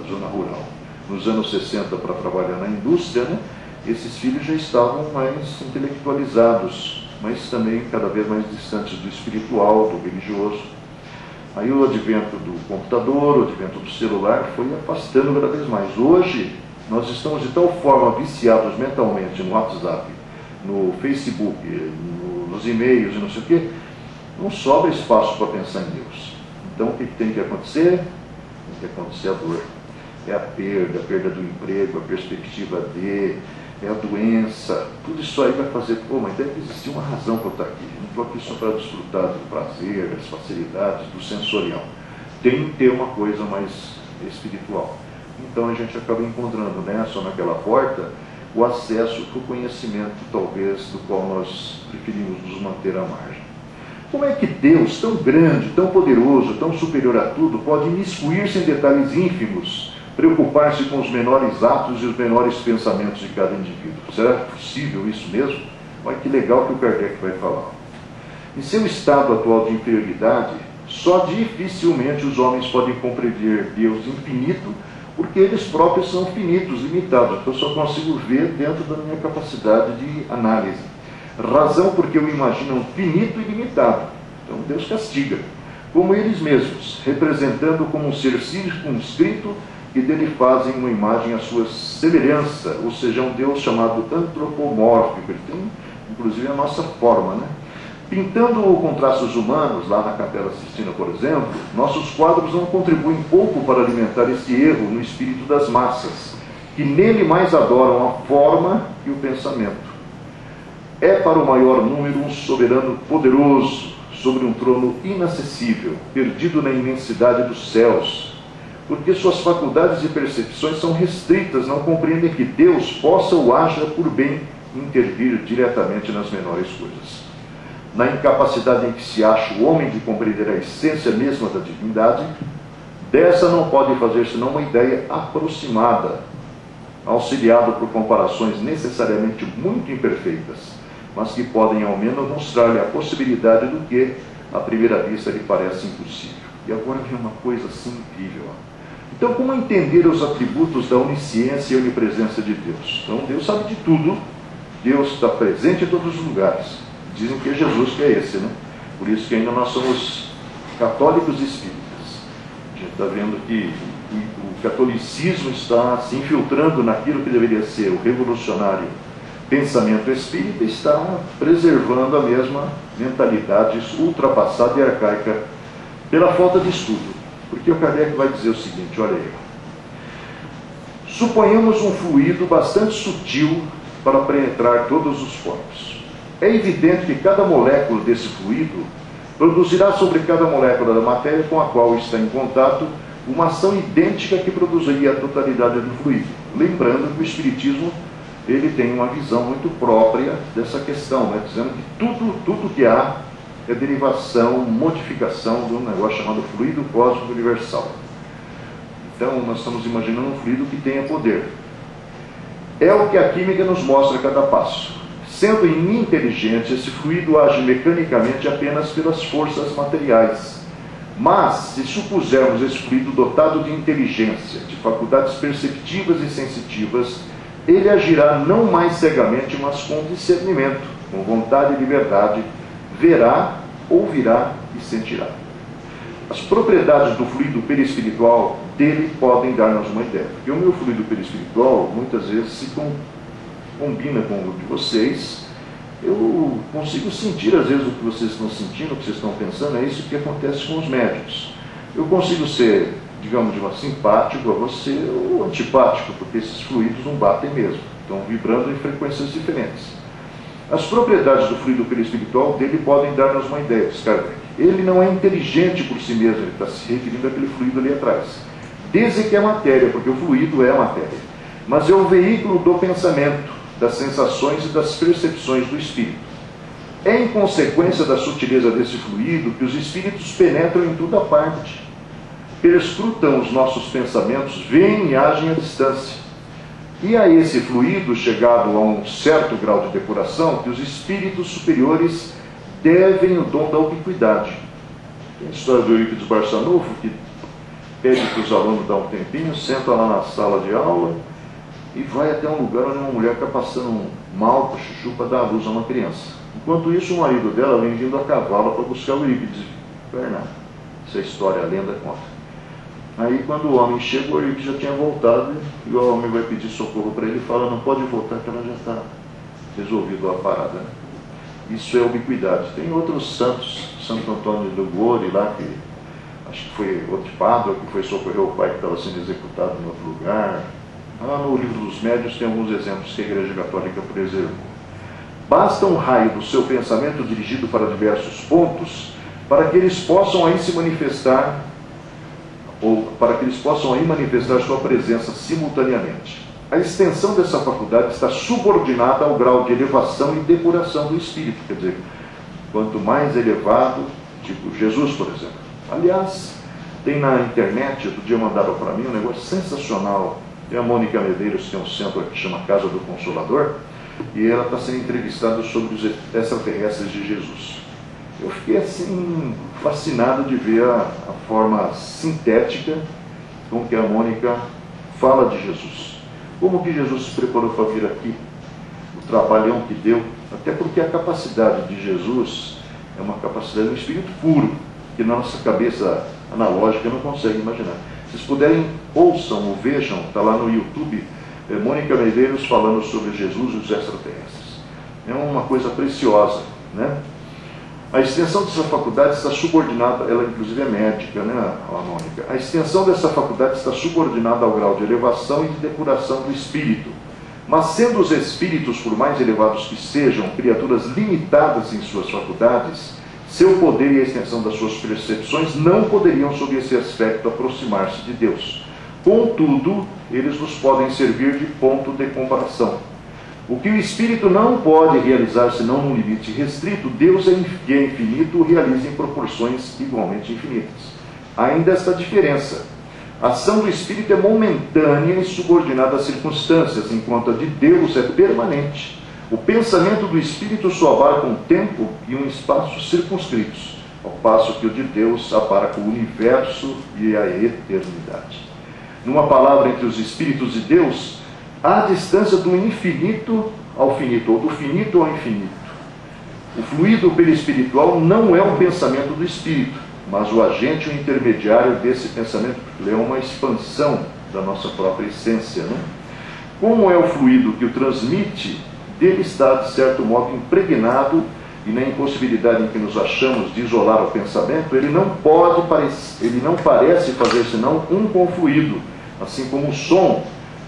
zona rural, nos anos 60 para trabalhar na indústria, né, esses filhos já estavam mais intelectualizados, mas também cada vez mais distantes do espiritual, do religioso. Aí o advento do computador, o advento do celular foi afastando cada vez mais. Hoje, nós estamos de tal forma viciados mentalmente no WhatsApp, no Facebook, nos e-mails e não sei o quê, não sobra espaço para pensar em Deus. Então, o que tem que acontecer? Tem que acontecer a dor. É a perda do emprego, a perspectiva é a doença. Tudo isso aí vai fazer, mas deve existir uma razão para eu estar aqui. Não estou aqui só para desfrutar do prazer, das facilidades, do sensorial. Tem que ter uma coisa mais espiritual. Então a gente acaba encontrando nessa ou naquela porta o acesso para o conhecimento, talvez, do qual nós preferimos nos manter à margem. Como é que Deus, tão grande, tão poderoso, tão superior a tudo, pode imiscuir-se em detalhes ínfimos, preocupar-se com os menores atos e os menores pensamentos de cada indivíduo? Será possível isso mesmo? Olha que legal que o Kardec vai falar. Em seu estado atual de inferioridade, só dificilmente os homens podem compreender Deus infinito, porque eles próprios são finitos, limitados. Eu só consigo ver dentro da minha capacidade de análise. Razão porque o imaginam finito e limitado. Então Deus castiga, como eles mesmos, representando como um ser circunscrito que dele fazem uma imagem à sua semelhança, ou seja, um Deus chamado antropomórfico. Ele tem, inclusive, a nossa forma, né? Pintando com traços humanos, lá na Capela Sistina, por exemplo, nossos quadros não contribuem pouco para alimentar esse erro no espírito das massas, que nele mais adoram a forma e o pensamento. É para o maior número um soberano poderoso, sobre um trono inacessível, perdido na imensidade dos céus, porque suas faculdades e percepções são restritas, não compreendem que Deus possa ou haja por bem intervir diretamente nas menores coisas. Na incapacidade em que se acha o homem de compreender a essência mesma da divindade, dessa não pode fazer senão uma ideia aproximada, auxiliado por comparações necessariamente muito imperfeitas, mas que podem ao menos mostrar-lhe a possibilidade do que, à primeira vista, lhe parece impossível. E agora vem uma coisa assim incrível. Então, como entender os atributos da onisciência e onipresença de Deus? Então, Deus sabe de tudo, Deus está presente em todos os lugares. Dizem que é Jesus que é esse, né? Por isso que ainda nós somos católicos espíritas. A gente está vendo que o catolicismo está se infiltrando naquilo que deveria ser o revolucionário pensamento espírita, está preservando a mesma mentalidade ultrapassada e arcaica pela falta de estudo. Porque o Kardec vai dizer o seguinte, olha aí. Suponhamos um fluido bastante sutil para penetrar todos os poros. É evidente que cada molécula desse fluido produzirá sobre cada molécula da matéria com a qual está em contato uma ação idêntica que produziria a totalidade do fluido. Lembrando que o Espiritismo ele tem uma visão muito própria dessa questão, né? Dizendo que tudo que há é derivação, modificação de um negócio chamado fluido cósmico universal. Então nós estamos imaginando um fluido que tenha poder. É o que a química nos mostra a cada passo. Sendo ininteligente, esse fluido age mecanicamente apenas pelas forças materiais. Mas, se supusermos esse fluido dotado de inteligência, de faculdades perceptivas e sensitivas, ele agirá não mais cegamente, mas com discernimento, com vontade e liberdade, verá, ouvirá e sentirá. As propriedades do fluido perispiritual dele podem dar-nos uma ideia. Porque o meu fluido perispiritual, muitas vezes, se combina com o de vocês. Eu consigo sentir, às vezes, o que vocês estão sentindo, o que vocês estão pensando. É isso que acontece com os médiuns. Eu consigo ser, digamos, simpático a você ou antipático, porque esses fluidos não batem mesmo. Estão vibrando em frequências diferentes. As propriedades do fluido perispiritual dele podem dar-nos uma ideia, diz Kardec. Ele não é inteligente por si mesmo, ele está se referindo àquele fluido ali atrás. Desde que é matéria, porque o fluido é a matéria. Mas é o veículo do pensamento, das sensações e das percepções do espírito. É em consequência da sutileza desse fluido que os espíritos penetram em toda parte, perscrutam os nossos pensamentos, veem e agem à distância. E a esse fluido, chegado a um certo grau de depuração, que os espíritos superiores devem o dom da ubiquidade. Tem a história do Eurípides Barçanufo, que pede para os alunos dar um tempinho, senta lá na sala de aula e vai até um lugar onde uma mulher está passando mal com chuchu para dar à luz a uma criança. Enquanto isso, o marido dela vem vindo a cavalo para buscar o Eurípides. Bernardo, essa história, a lenda conta. Aí, quando o homem chega, o Eurípides já tinha voltado e o homem vai pedir socorro para ele e fala: não pode voltar, que ela já está resolvida a parada. Né? Isso é ubiquidade. Tem outros santos, Santo Antônio do Gori lá, que acho que foi outro padre que foi socorrer o pai que estava sendo executado em outro lugar. Lá no Livro dos Médiuns tem alguns exemplos que a Igreja Católica preservou. Basta um raio do seu pensamento dirigido para diversos pontos para que eles possam aí se manifestar, ou para que eles possam aí manifestar sua presença simultaneamente. A extensão dessa faculdade está subordinada ao grau de elevação e depuração do espírito. Quer dizer, quanto mais elevado, tipo Jesus, por exemplo. Aliás, tem na internet, outro dia mandaram para mim um negócio sensacional. Tem a Mônica Medeiros, que é um centro que chama Casa do Consolador, e ela está sendo entrevistada sobre os extraterrestres de Jesus. Eu fiquei assim, fascinado de ver a forma sintética com que a Mônica fala de Jesus. Como que Jesus se preparou para vir aqui? O trabalhão que deu, até porque a capacidade de Jesus é uma capacidade do espírito puro, que na nossa cabeça analógica não consegue imaginar. Se vocês puderem, ouçam ou vejam, está lá no YouTube, Mônica Medeiros falando sobre Jesus e os extraterrestres. É uma coisa preciosa, né? A extensão dessa faculdade está subordinada, ela inclusive é médica, né, a Mônica? A extensão dessa faculdade está subordinada ao grau de elevação e de depuração do espírito. Mas sendo os espíritos, por mais elevados que sejam, criaturas limitadas em suas faculdades, seu poder e a extensão das suas percepções não poderiam, sob esse aspecto, aproximar-se de Deus. Contudo, eles nos podem servir de ponto de comparação. O que o espírito não pode realizar senão num limite restrito, Deus, que é infinito, o realiza em proporções igualmente infinitas. Há ainda esta diferença. A ação do espírito é momentânea e subordinada às circunstâncias, enquanto a de Deus é permanente. O pensamento do espírito só abarca um tempo e um espaço circunscritos, ao passo que o de Deus abarca o universo e a eternidade. Numa palavra, entre os espíritos e Deus, há a distância do infinito ao finito, ou do finito ao infinito. O fluido perispiritual não é um pensamento do espírito, mas o agente, o intermediário desse pensamento, porque ele é uma expansão da nossa própria essência. Né? Como é o fluido que o transmite, dele está, de certo modo, impregnado, e na impossibilidade em que nos achamos de isolar o pensamento, ele não parece fazer senão um com o fluido, assim como o som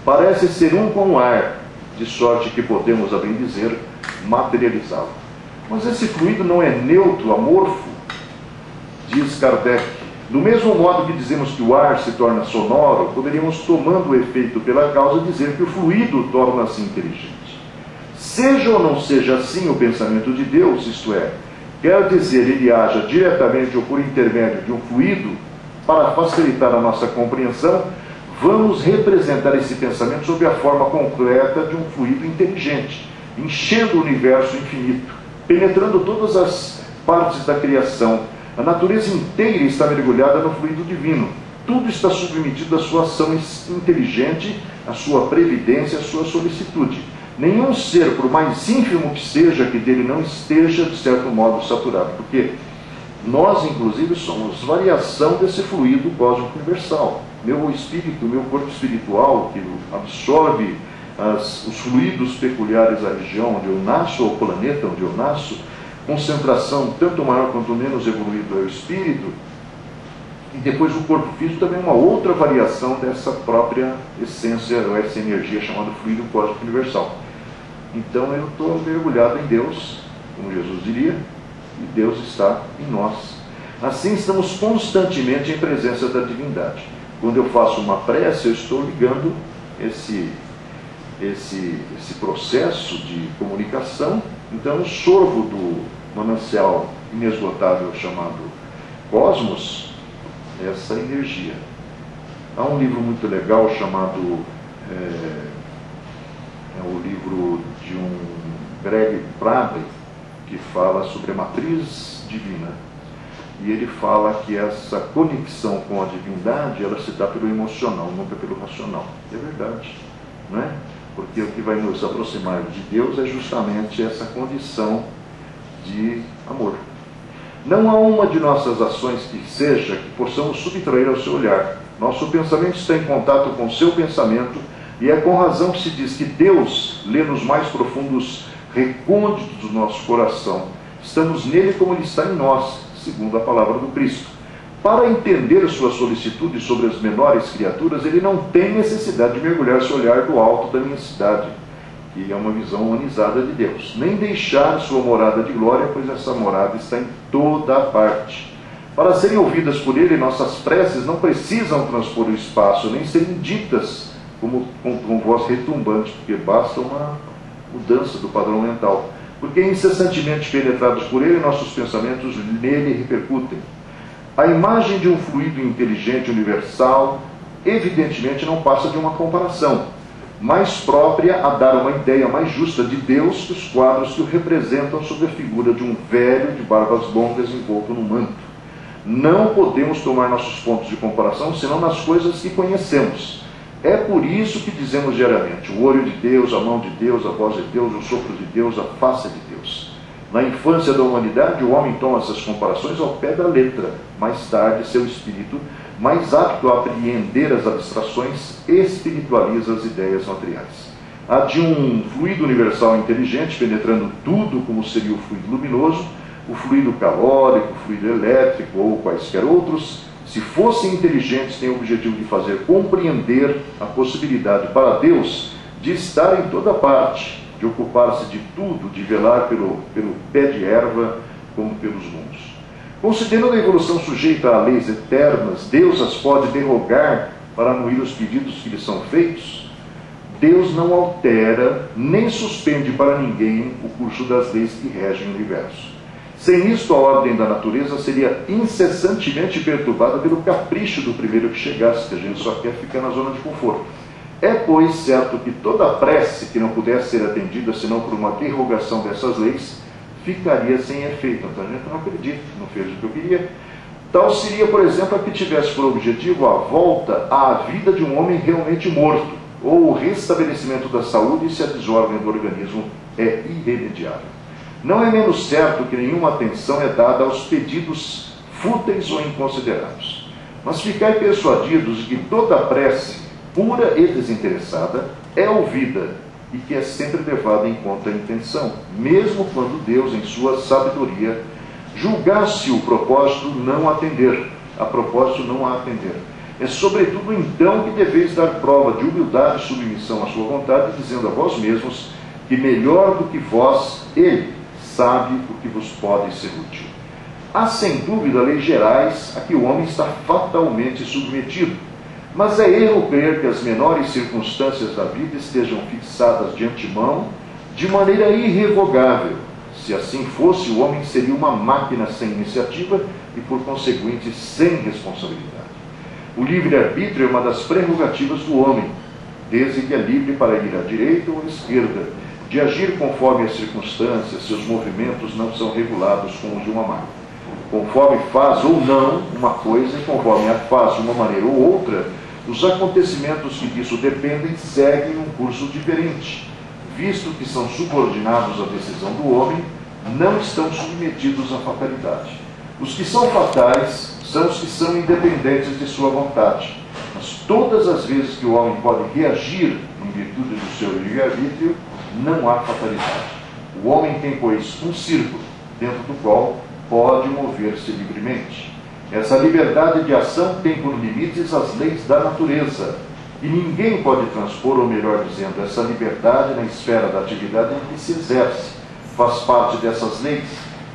parece ser um com o ar, de sorte que podemos, a bem dizer, materializá-lo. Mas esse fluido não é neutro, amorfo, diz Kardec. Do mesmo modo que dizemos que o ar se torna sonoro, poderíamos, tomando o efeito pela causa, dizer que o fluido torna-se inteligente. Seja ou não seja assim o pensamento de Deus, isto é, quer dizer, ele haja diretamente ou por intermédio de um fluido, para facilitar a nossa compreensão, vamos representar esse pensamento sob a forma concreta de um fluido inteligente, enchendo o universo infinito, penetrando todas as partes da criação. A natureza inteira está mergulhada no fluido divino. Tudo está submetido à sua ação inteligente, à sua previdência, à sua solicitude. Nenhum ser, por mais ínfimo que seja, que dele não esteja, de certo modo, saturado. Porque nós, inclusive, somos variação desse fluido cósmico universal. Meu espírito, meu corpo espiritual, que absorve os fluidos peculiares à região onde eu nasço, ou ao planeta onde eu nasço, concentração tanto maior quanto menos evoluído é o espírito, e depois o corpo físico também é uma outra variação dessa própria essência, ou essa energia chamada fluido cósmico universal. Então eu estou mergulhado em Deus, como Jesus diria, e Deus está em nós. Assim estamos constantemente em presença da divindade. Quando eu faço uma prece, eu estou ligando esse processo de comunicação. Então eu sorvo do manancial inesgotável chamado Cosmos essa energia. Há um livro muito legal chamado é o livro de um Greg Braden, que fala sobre a matriz divina, e ele fala que essa conexão com a divindade ela se dá pelo emocional, nunca pelo racional. É verdade, não é? Porque o que vai nos aproximar de Deus é justamente essa condição de amor. Não há uma de nossas ações que seja que possamos subtrair ao seu olhar. Nosso pensamento está em contato com o seu pensamento, e é com razão que se diz que Deus lê nos mais profundos recônditos do nosso coração. Estamos nele como ele está em nós, segundo a palavra do Cristo. Para entender sua solicitude sobre as menores criaturas, ele não tem necessidade de mergulhar seu olhar do alto da imensidade, que é uma visão humanizada de Deus, nem deixar sua morada de glória, pois essa morada está em toda a parte. Para serem ouvidas por ele, nossas preces não precisam transpor o espaço, nem serem ditas com voz retumbante, porque basta uma mudança do padrão mental. Porque incessantemente penetrados por ele, nossos pensamentos nele repercutem. A imagem de um fluido inteligente universal, evidentemente, não passa de uma comparação, mais própria a dar uma ideia mais justa de Deus que os quadros que o representam sob a figura de um velho de barbas longas envolto no manto. Não podemos tomar nossos pontos de comparação senão nas coisas que conhecemos. É por isso que dizemos diariamente: o olho de Deus, a mão de Deus, a voz de Deus, o sopro de Deus, a face de Deus. Na infância da humanidade, o homem toma essas comparações ao pé da letra. Mais tarde, seu espírito, mais apto a apreender as abstrações, espiritualiza as ideias materiais. A de um fluido universal inteligente, penetrando tudo como seria o fluido luminoso, o fluido calórico, o fluido elétrico ou quaisquer outros, se fossem inteligentes, têm o objetivo de fazer compreender a possibilidade para Deus de estar em toda parte, de ocupar-se de tudo, de velar pelo pé de erva como pelos mundos. Considerando a evolução sujeita a leis eternas, Deus as pode derrogar para anuir os pedidos que lhe são feitos? Deus não altera nem suspende para ninguém o curso das leis que regem o universo. Sem isto, a ordem da natureza seria incessantemente perturbada pelo capricho do primeiro que chegasse, que a gente só quer ficar na zona de conforto. É, pois, certo que toda prece que não pudesse ser atendida senão por uma derrogação dessas leis, ficaria sem efeito. Então a gente não acredita, não fez o que eu queria. Tal seria, por exemplo, a que tivesse por objetivo a volta à vida de um homem realmente morto, ou o restabelecimento da saúde se a desordem do organismo é irremediável. Não é menos certo que nenhuma atenção é dada aos pedidos fúteis ou inconsiderados. Mas ficai persuadidos de que toda prece, pura e desinteressada, é ouvida e que é sempre levada em conta a intenção, mesmo quando Deus, em sua sabedoria, julgasse o propósito não atender, a propósito não a atender. É sobretudo então que deveis dar prova de humildade e submissão à sua vontade, dizendo a vós mesmos que melhor do que vós, ele sabe o que vos pode ser útil. Há sem dúvida leis gerais a que o homem está fatalmente submetido, mas é erro crer que as menores circunstâncias da vida estejam fixadas de antemão de maneira irrevogável. Se assim fosse, o homem seria uma máquina sem iniciativa e, por conseguinte, sem responsabilidade. O livre-arbítrio é uma das prerrogativas do homem, desde que é livre para ir à direita ou à esquerda, de agir conforme as circunstâncias. Seus movimentos não são regulados como os de uma máquina. Conforme faz ou não uma coisa, e conforme a faz de uma maneira ou outra, os acontecimentos que disso dependem seguem um curso diferente. Visto que são subordinados à decisão do homem, não estão submetidos à fatalidade. Os que são fatais são os que são independentes de sua vontade. Mas todas as vezes que o homem pode reagir em virtude do seu livre-arbítrio, não há fatalidade. O homem tem, pois, um círculo, dentro do qual pode mover-se livremente. Essa liberdade de ação tem por limites as leis da natureza, e ninguém pode transpor, ou melhor dizendo, essa liberdade na esfera da atividade em que se exerce. Faz parte dessas leis.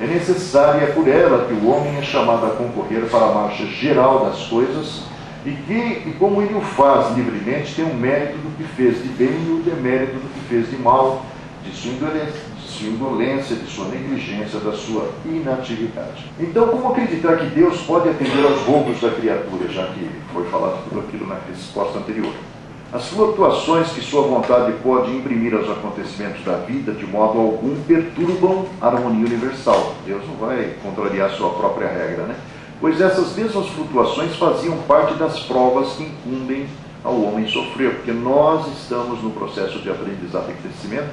É necessária e é por ela que o homem é chamado a concorrer para a marcha geral das coisas, e como ele o faz livremente, tem o mérito do que fez de bem e o demérito do que fez de mal, de sua indolência, de sua negligência, da sua inatividade. Então, como acreditar que Deus pode atender aos roubos da criatura, já que foi falado tudo aquilo na resposta anterior? As flutuações que sua vontade pode imprimir aos acontecimentos da vida, de modo algum, perturbam a harmonia universal. Deus não vai contrariar sua própria regra, né? Pois essas mesmas flutuações faziam parte das provas que incumbem ao homem sofrer, porque nós estamos no processo de aprendizado e crescimento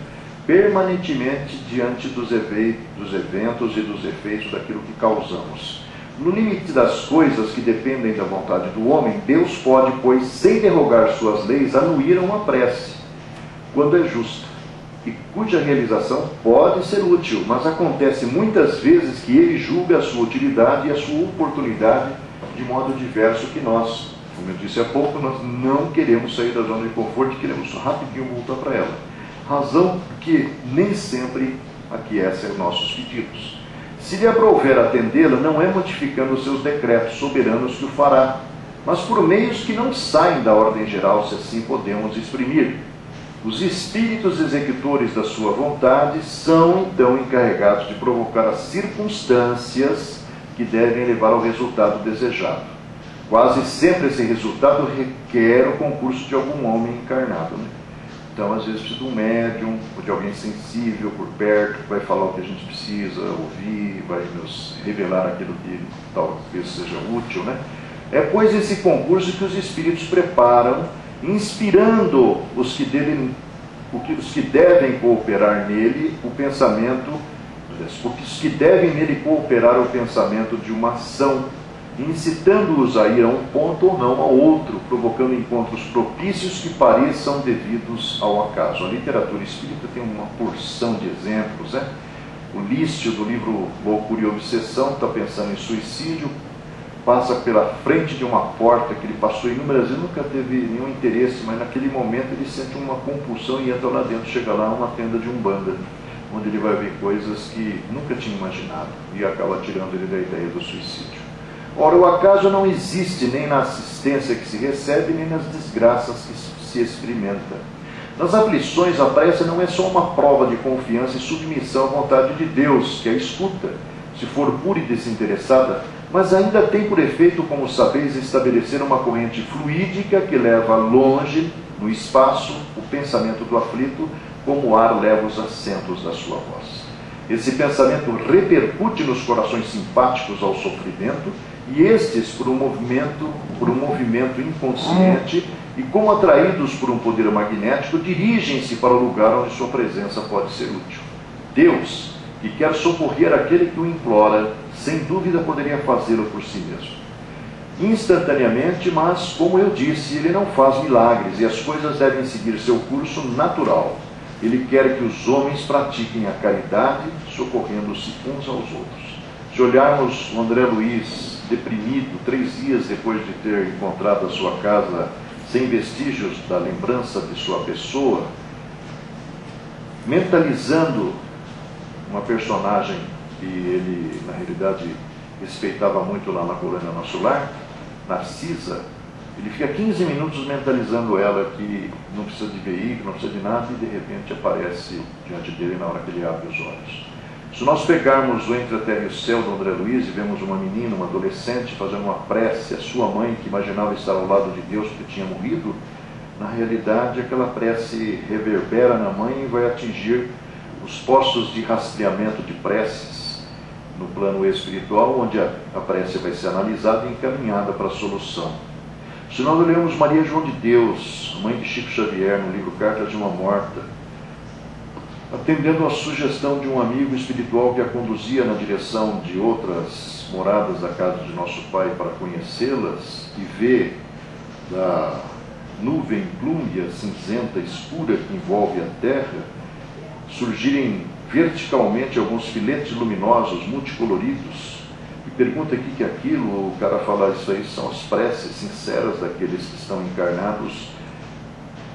permanentemente diante dos eventos e dos efeitos daquilo que causamos. No limite das coisas que dependem da vontade do homem, Deus pode, pois, sem derrogar suas leis, anuir uma prece, quando é justa, e cuja realização pode ser útil, mas acontece muitas vezes que ele julga a sua utilidade e a sua oportunidade de modo diverso que nós. Como eu disse há pouco, nós não queremos sair da zona de conforto e queremos rapidinho voltar para ela. Razão que nem sempre aquecem nossos pedidos. Se lhe aprouver atendê-la, não é modificando os seus decretos soberanos que o fará, mas por meios que não saem da ordem geral, se assim podemos exprimir. Os espíritos executores da sua vontade são, então, encarregados de provocar as circunstâncias que devem levar ao resultado desejado. Quase sempre esse resultado requer o concurso de algum homem encarnado, né? Então, às vezes, precisa de um médium, ou de alguém sensível por perto, que vai falar o que a gente precisa ouvir, vai nos revelar aquilo que talvez seja útil, né? É, pois, esse concurso que os espíritos preparam, inspirando os que devem cooperar nele o pensamento, os que devem nele cooperar o pensamento de uma ação, incitando-os a ir a um ponto ou não ao outro, provocando encontros propícios que pareçam devidos ao acaso. A literatura espírita tem uma porção de exemplos, né? O Lício, do livro Loucura e Obsessão, está pensando em suicídio, passa pela frente de uma porta que ele passou inúmeras vezes, nunca teve nenhum interesse, mas naquele momento ele sente uma compulsão e entra lá dentro, chega lá uma tenda de Umbanda, onde ele vai ver coisas que nunca tinha imaginado, e acaba tirando ele da ideia do suicídio. Ora, o acaso não existe nem na assistência que se recebe, nem nas desgraças que se experimenta. Nas aflições, a prece não é só uma prova de confiança e submissão à vontade de Deus, que a escuta, se for pura e desinteressada, mas ainda tem por efeito, como sabeis, estabelecer uma corrente fluídica que leva longe, no espaço, o pensamento do aflito, como o ar leva os assentos da sua voz. Esse pensamento repercute nos corações simpáticos ao sofrimento, e estes, por um movimento inconsciente, e como atraídos por um poder magnético, dirigem-se para o lugar onde sua presença pode ser útil. Deus, que quer socorrer aquele que o implora, sem dúvida poderia fazê-lo por si mesmo. Instantaneamente, mas, como eu disse, ele não faz milagres, e as coisas devem seguir seu curso natural. Ele quer que os homens pratiquem a caridade, socorrendo-se uns aos outros. Se olharmos o André Luiz, deprimido, 3 dias depois de ter encontrado a sua casa sem vestígios da lembrança de sua pessoa, mentalizando uma personagem que ele, na realidade, respeitava muito lá na colônia Nosso Lar, Narcisa. Ele fica 15 minutos mentalizando ela, que não precisa de veículo, não precisa de nada, e de repente aparece diante dele na hora que ele abre os olhos. Se nós pegarmos o Entre a Terra e o Céu do André Luiz e vemos uma menina, uma adolescente, fazendo uma prece à sua mãe, que imaginava estar ao lado de Deus porque tinha morrido, na realidade aquela prece reverbera na mãe e vai atingir os postos de rastreamento de preces no plano espiritual, onde a prece vai ser analisada e encaminhada para a solução. Se nós olhamos Maria João de Deus, mãe de Chico Xavier, no livro Cartas de uma Morta, atendendo a sugestão de um amigo espiritual que a conduzia na direção de outras moradas da casa de nosso Pai para conhecê-las, e vê da nuvem plúmbea, cinzenta, escura que envolve a terra, surgirem verticalmente alguns filetes luminosos, multicoloridos, e pergunta o que é aquilo. O cara fala: isso aí são as preces sinceras daqueles que estão encarnados,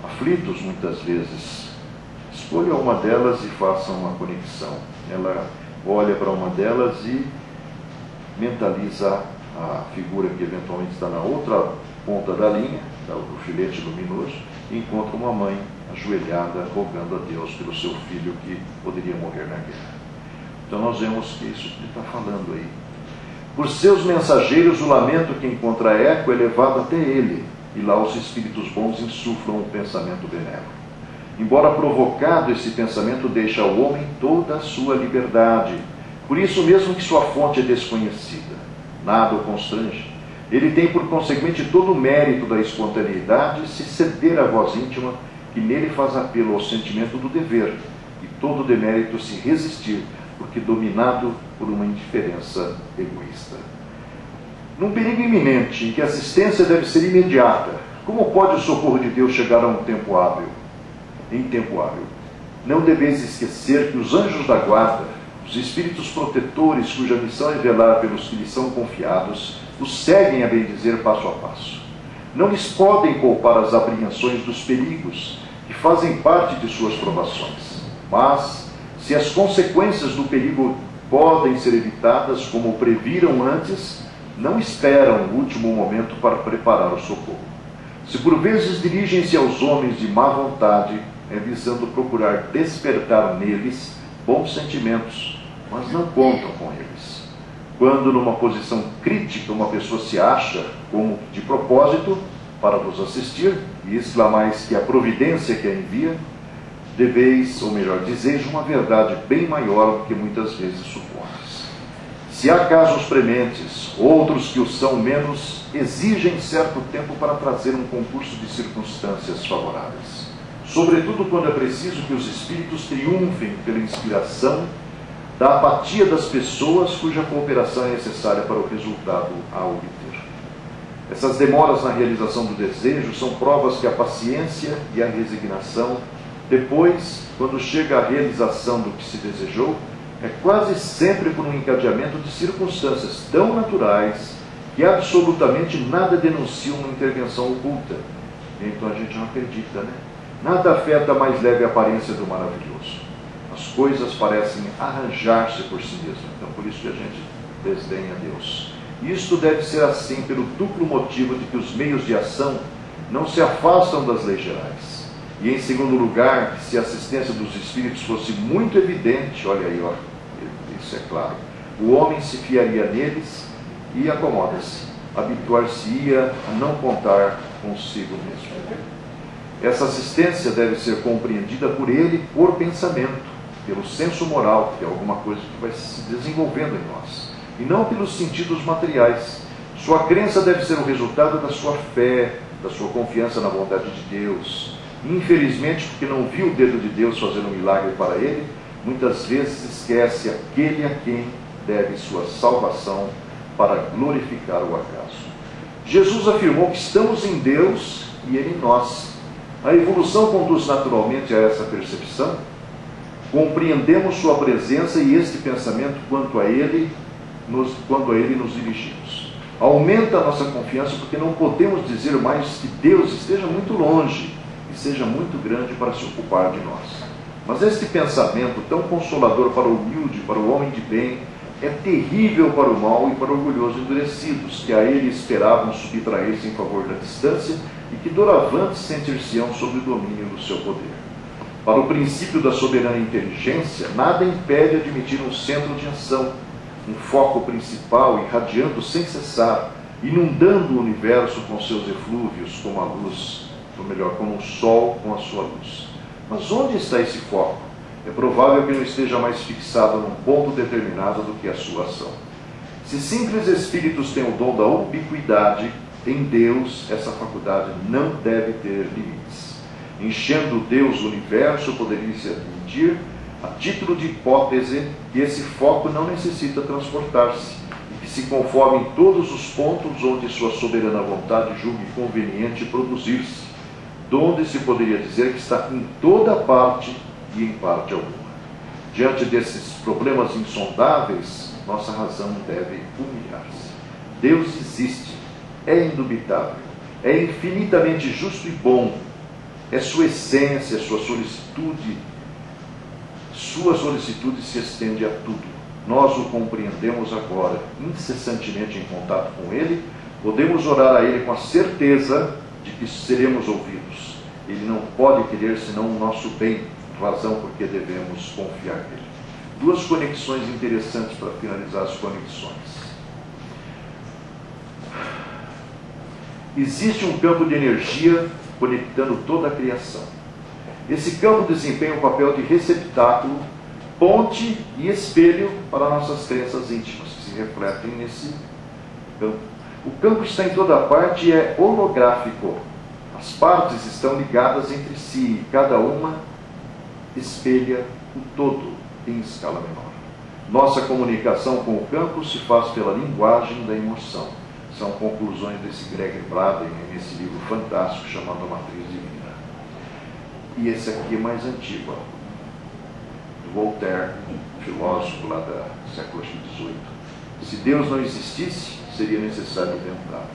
aflitos muitas vezes. Escolha uma delas e faça uma conexão. Ela olha para uma delas e mentaliza a figura que eventualmente está na outra ponta da linha, do filete luminoso, e encontra uma mãe ajoelhada, rogando a Deus pelo seu filho que poderia morrer na guerra. Então nós vemos que isso que ele está falando aí. Por seus mensageiros, o lamento que encontra eco é levado até ele, e lá os espíritos bons insuflam o pensamento benévolo. Embora provocado, esse pensamento deixa ao homem toda a sua liberdade. Por isso mesmo que sua fonte é desconhecida, nada o constrange. Ele tem, por conseguinte, todo o mérito da espontaneidade se ceder à voz íntima que nele faz apelo ao sentimento do dever, e todo o demérito se resistir, porque dominado por uma indiferença egoísta. Num perigo iminente, em que a assistência deve ser imediata, como pode o socorro de Deus chegar a um tempo hábil? Em tempo hábil. Não deveis esquecer que os anjos da guarda, os espíritos protetores, cuja missão é velar pelos que lhes são confiados, os seguem a bem dizer passo a passo. Não lhes podem poupar as apreensões dos perigos, que fazem parte de suas provações. Mas, se as consequências do perigo podem ser evitadas, como previram antes, não esperam o último momento para preparar o socorro. Se por vezes dirigem-se aos homens de má vontade, é visando procurar despertar neles bons sentimentos, mas não contam com eles. Quando numa posição crítica uma pessoa se acha como de propósito para vos assistir, e exclamais que a providência que a envia, deveis, ou melhor, dizeis uma verdade bem maior do que muitas vezes supondes. Se há casos prementes, outros que o são menos, exigem certo tempo para trazer um concurso de circunstâncias favoráveis. Sobretudo quando é preciso que os espíritos triunfem pela inspiração da apatia das pessoas cuja cooperação é necessária para o resultado a obter. Essas demoras na realização do desejo são provas que a paciência e a resignação, depois, quando chega a realização do que se desejou, é quase sempre por um encadeamento de circunstâncias tão naturais que absolutamente nada denuncia uma intervenção oculta. E então a gente não acredita, né? Nada afeta a mais leve aparência do maravilhoso. As coisas parecem arranjar-se por si mesmas. Então, por isso que a gente desdenha Deus. Isto deve ser assim pelo duplo motivo de que os meios de ação não se afastam das leis gerais. E, em segundo lugar, se a assistência dos espíritos fosse muito evidente, olha aí, ó, isso é claro, o homem se fiaria neles e acomoda-se, habituar-se-ia a não contar consigo mesmo. Essa assistência deve ser compreendida por ele por pensamento, pelo senso moral, que é alguma coisa que vai se desenvolvendo em nós, e não pelos sentidos materiais. Sua crença deve ser o resultado da sua fé, da sua confiança na bondade de Deus. Infelizmente, porque não viu o dedo de Deus fazendo um milagre para ele, muitas vezes esquece aquele a quem deve sua salvação para glorificar o acaso. Jesus afirmou que estamos em Deus e Ele em nós. A evolução conduz naturalmente a essa percepção. Compreendemos sua presença e este pensamento quando a ele nos dirigimos. Aumenta a nossa confiança porque não podemos dizer mais que Deus esteja muito longe e seja muito grande para se ocupar de nós. Mas este pensamento tão consolador para o humilde, para o homem de bem, é terrível para o mau e para o orgulhoso endurecidos, que a ele esperavam subtrair-se em favor da distância e que doravante sentir-se-ão sob o domínio do seu poder. Para o princípio da soberana inteligência, nada impede admitir um centro de ação, um foco principal irradiando sem cessar, inundando o universo com seus eflúvios, como a luz, ou melhor, como o sol com a sua luz. Mas onde está esse foco? É provável que não esteja mais fixado num ponto determinado do que a sua ação. Se simples espíritos têm o dom da ubiquidade, em Deus essa faculdade não deve ter limites. Enchendo Deus o universo, poderia-se admitir, a título de hipótese, que esse foco não necessita transportar-se, e que se conforme em todos os pontos onde sua soberana vontade julgue conveniente produzir-se, donde se poderia dizer que está em toda parte e em parte alguma. Diante desses problemas insondáveis, nossa razão deve humilhar-se. Deus existe, é indubitável, é infinitamente justo e bom, é sua essência, sua solicitude se estende a tudo. Nós o compreendemos agora, incessantemente em contato com Ele, podemos orar a Ele com a certeza de que seremos ouvidos. Ele não pode querer senão o nosso bem, razão porque devemos confiar nele. Duas conexões interessantes para finalizar as conexões. Existe um campo de energia conectando toda a criação. Esse campo desempenha um papel de receptáculo, ponte e espelho para nossas crenças íntimas, que se refletem nesse campo. O campo está em toda parte e é holográfico. As partes estão ligadas entre si e cada uma espelha o todo em escala menor. Nossa comunicação com o campo se faz pela linguagem da emoção. São conclusões desse Gregory Braden nesse livro fantástico chamado A Matriz Divina. E esse aqui é mais antigo, do Voltaire, filósofo lá do século XVIII. Se Deus não existisse, seria necessário inventar.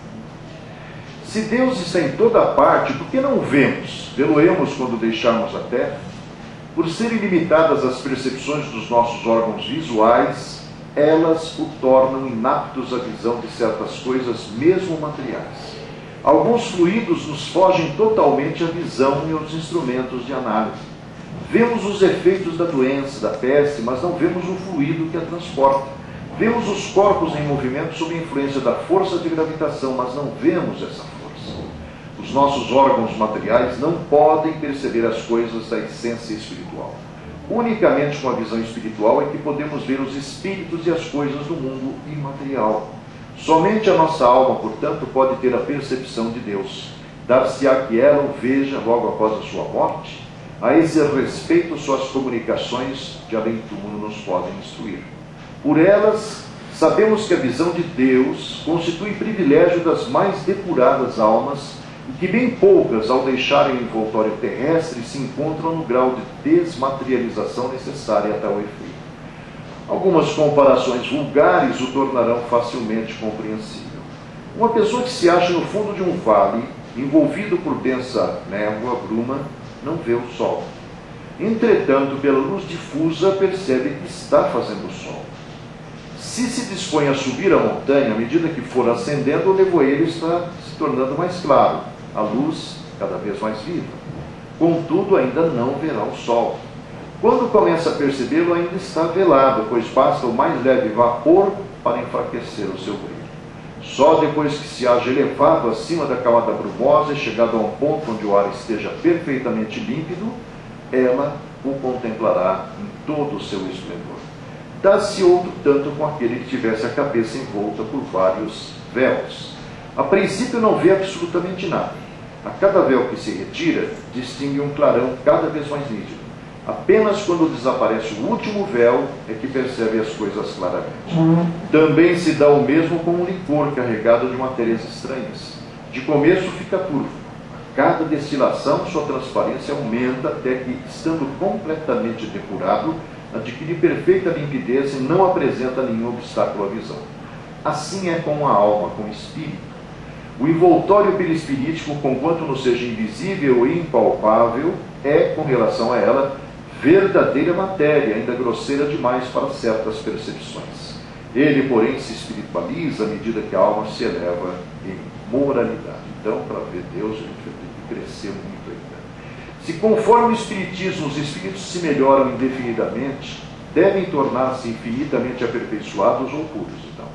Se Deus está em toda parte, por que não o vemos? Vê-lo-emos quando deixarmos a terra? Por serem limitadas as percepções dos nossos órgãos visuais, elas o tornam inaptos à visão de certas coisas, mesmo materiais. Alguns fluidos nos fogem totalmente à visão e aos instrumentos de análise. Vemos os efeitos da doença, da peste, mas não vemos o fluido que a transporta. Vemos os corpos em movimento sob a influência da força de gravitação, mas não vemos essa força. Os nossos órgãos materiais não podem perceber as coisas da essência espiritual. Unicamente com a visão espiritual é que podemos ver os espíritos e as coisas do mundo imaterial. Somente a nossa alma, portanto, pode ter a percepção de Deus. Dar-se-á que ela o veja logo após a sua morte? A esse respeito, suas comunicações de além-túmulo nos podem instruir. Por elas, sabemos que a visão de Deus constitui privilégio das mais depuradas almas e que bem poucas, ao deixarem o envoltório terrestre, se encontram no grau de desmaterialização necessária a tal efeito. Algumas comparações vulgares o tornarão facilmente compreensível. Uma pessoa que se acha no fundo de um vale, envolvido por densa névoa, bruma, não vê o sol. Entretanto, pela luz difusa, percebe que está fazendo sol. Se se dispõe a subir a montanha, à medida que for ascendendo, o nevoeiro está se tornando mais claro, a luz cada vez mais viva. Contudo, ainda não verá o sol. Quando começa a percebê-lo, ainda está velado, pois basta o mais leve vapor para enfraquecer o seu brilho. Só depois que se haja elevado acima da camada brumosa e chegado a um ponto onde o ar esteja perfeitamente límpido, ela o contemplará em todo o seu esplendor. Dá-se outro tanto com aquele que tivesse a cabeça envolta por vários véus. A princípio não vê absolutamente nada. A cada véu que se retira, distingue um clarão cada vez mais nítido. Apenas quando desaparece o último véu é que percebe as coisas claramente. Também se dá o mesmo com um licor carregado de matérias estranhas. De começo fica turvo. A cada destilação, sua transparência aumenta até que, estando completamente depurado, adquire perfeita limpidez e não apresenta nenhum obstáculo à visão. Assim é com a alma, com o espírito. O envoltório perispirítico, conquanto não seja invisível e impalpável, é, com relação a ela, verdadeira matéria, ainda grosseira demais para certas percepções. Ele, porém, se espiritualiza à medida que a alma se eleva em moralidade. Então, para ver Deus, a gente vai ter que crescer muito ainda. Se conforme o Espiritismo os espíritos se melhoram indefinidamente, devem tornar-se infinitamente aperfeiçoados ou puros. Então,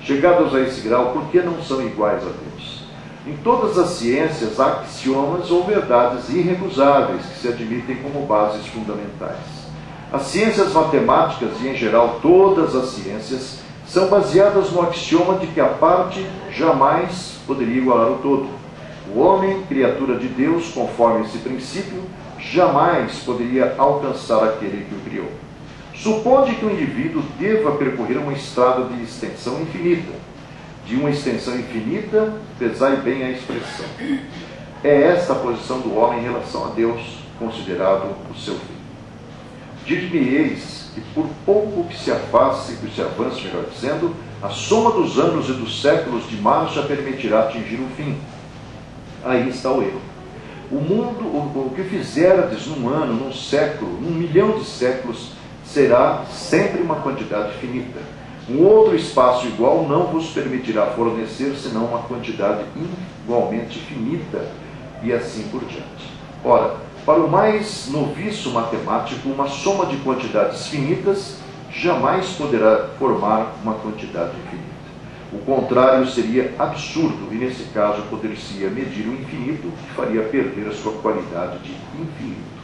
chegados a esse grau, por que não são iguais a Deus? Em todas as ciências há axiomas ou verdades irrecusáveis que se admitem como bases fundamentais. As ciências matemáticas e, em geral, todas as ciências são baseadas no axioma de que a parte jamais poderia igualar o todo. O homem, criatura de Deus, conforme esse princípio, jamais poderia alcançar aquele que o criou. Supõe que o indivíduo deva percorrer uma estrada de extensão infinita. De uma extensão infinita, pesai bem a expressão. É esta a posição do homem em relação a Deus, considerado o seu fim. Dir-me-eis que por pouco que se afaste, que se avance, melhor dizendo, a soma dos anos e dos séculos de marcha permitirá atingir o fim. Aí está o erro. O mundo, o que fizerdes num ano, num século, num milhão de séculos, será sempre uma quantidade finita. Um outro espaço igual não vos permitirá fornecer senão uma quantidade igualmente finita, e assim por diante. Ora, para o mais noviço matemático, uma soma de quantidades finitas jamais poderá formar uma quantidade infinita. O contrário seria absurdo, e nesse caso poder-se-ia medir o infinito, que faria perder a sua qualidade de infinito.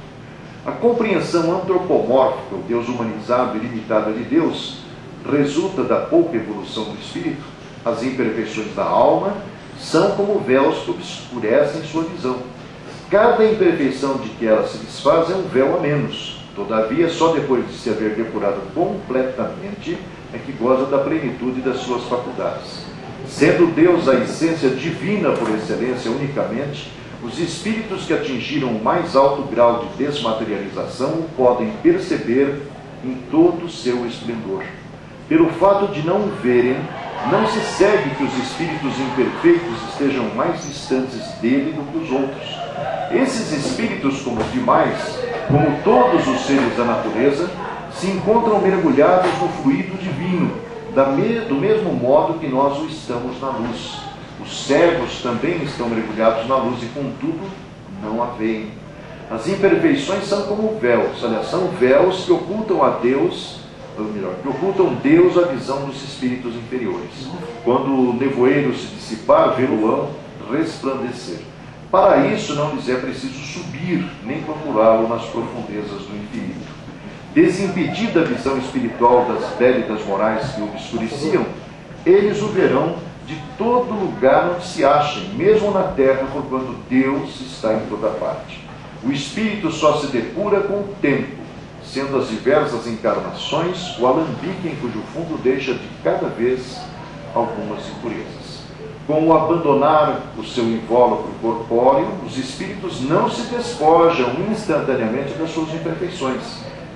A compreensão antropomórfica, o Deus humanizado e limitado de Deus, resulta da pouca evolução do espírito. As imperfeições da alma são como véus que obscurecem sua visão. Cada imperfeição de que ela se desfaz é um véu a menos. Todavia, só depois de se haver depurado completamente é que goza da plenitude das suas faculdades. Sendo Deus a essência divina por excelência unicamente, os espíritos que atingiram o mais alto grau de desmaterialização o podem perceber em todo o seu esplendor. Pelo fato de não o verem, não se segue que os espíritos imperfeitos estejam mais distantes dele do que os outros. Esses espíritos, como os demais, como todos os seres da natureza, se encontram mergulhados no fluido divino, do mesmo modo que nós o estamos na luz. Os cegos também estão mergulhados na luz e, contudo, não a veem. As imperfeições são como véus, aliás, são véus que ocultam a Deus, ou melhor, que ocultam Deus à visão dos espíritos inferiores. Quando o nevoeiro se dissipar, vê-lo-ão resplandecer. Para isso não lhes é preciso subir, nem procurá-lo nas profundezas do infinito. Desimpedida a visão espiritual das délidas morais que o obscureciam, eles o verão de todo lugar onde se achem, mesmo na terra, porquanto Deus está em toda parte. O espírito só se depura com o tempo, sendo as diversas encarnações o alambique em cujo fundo deixa de cada vez algumas impurezas. Com o abandonar o seu invólucro corpóreo, os espíritos não se despojam instantaneamente das suas imperfeições,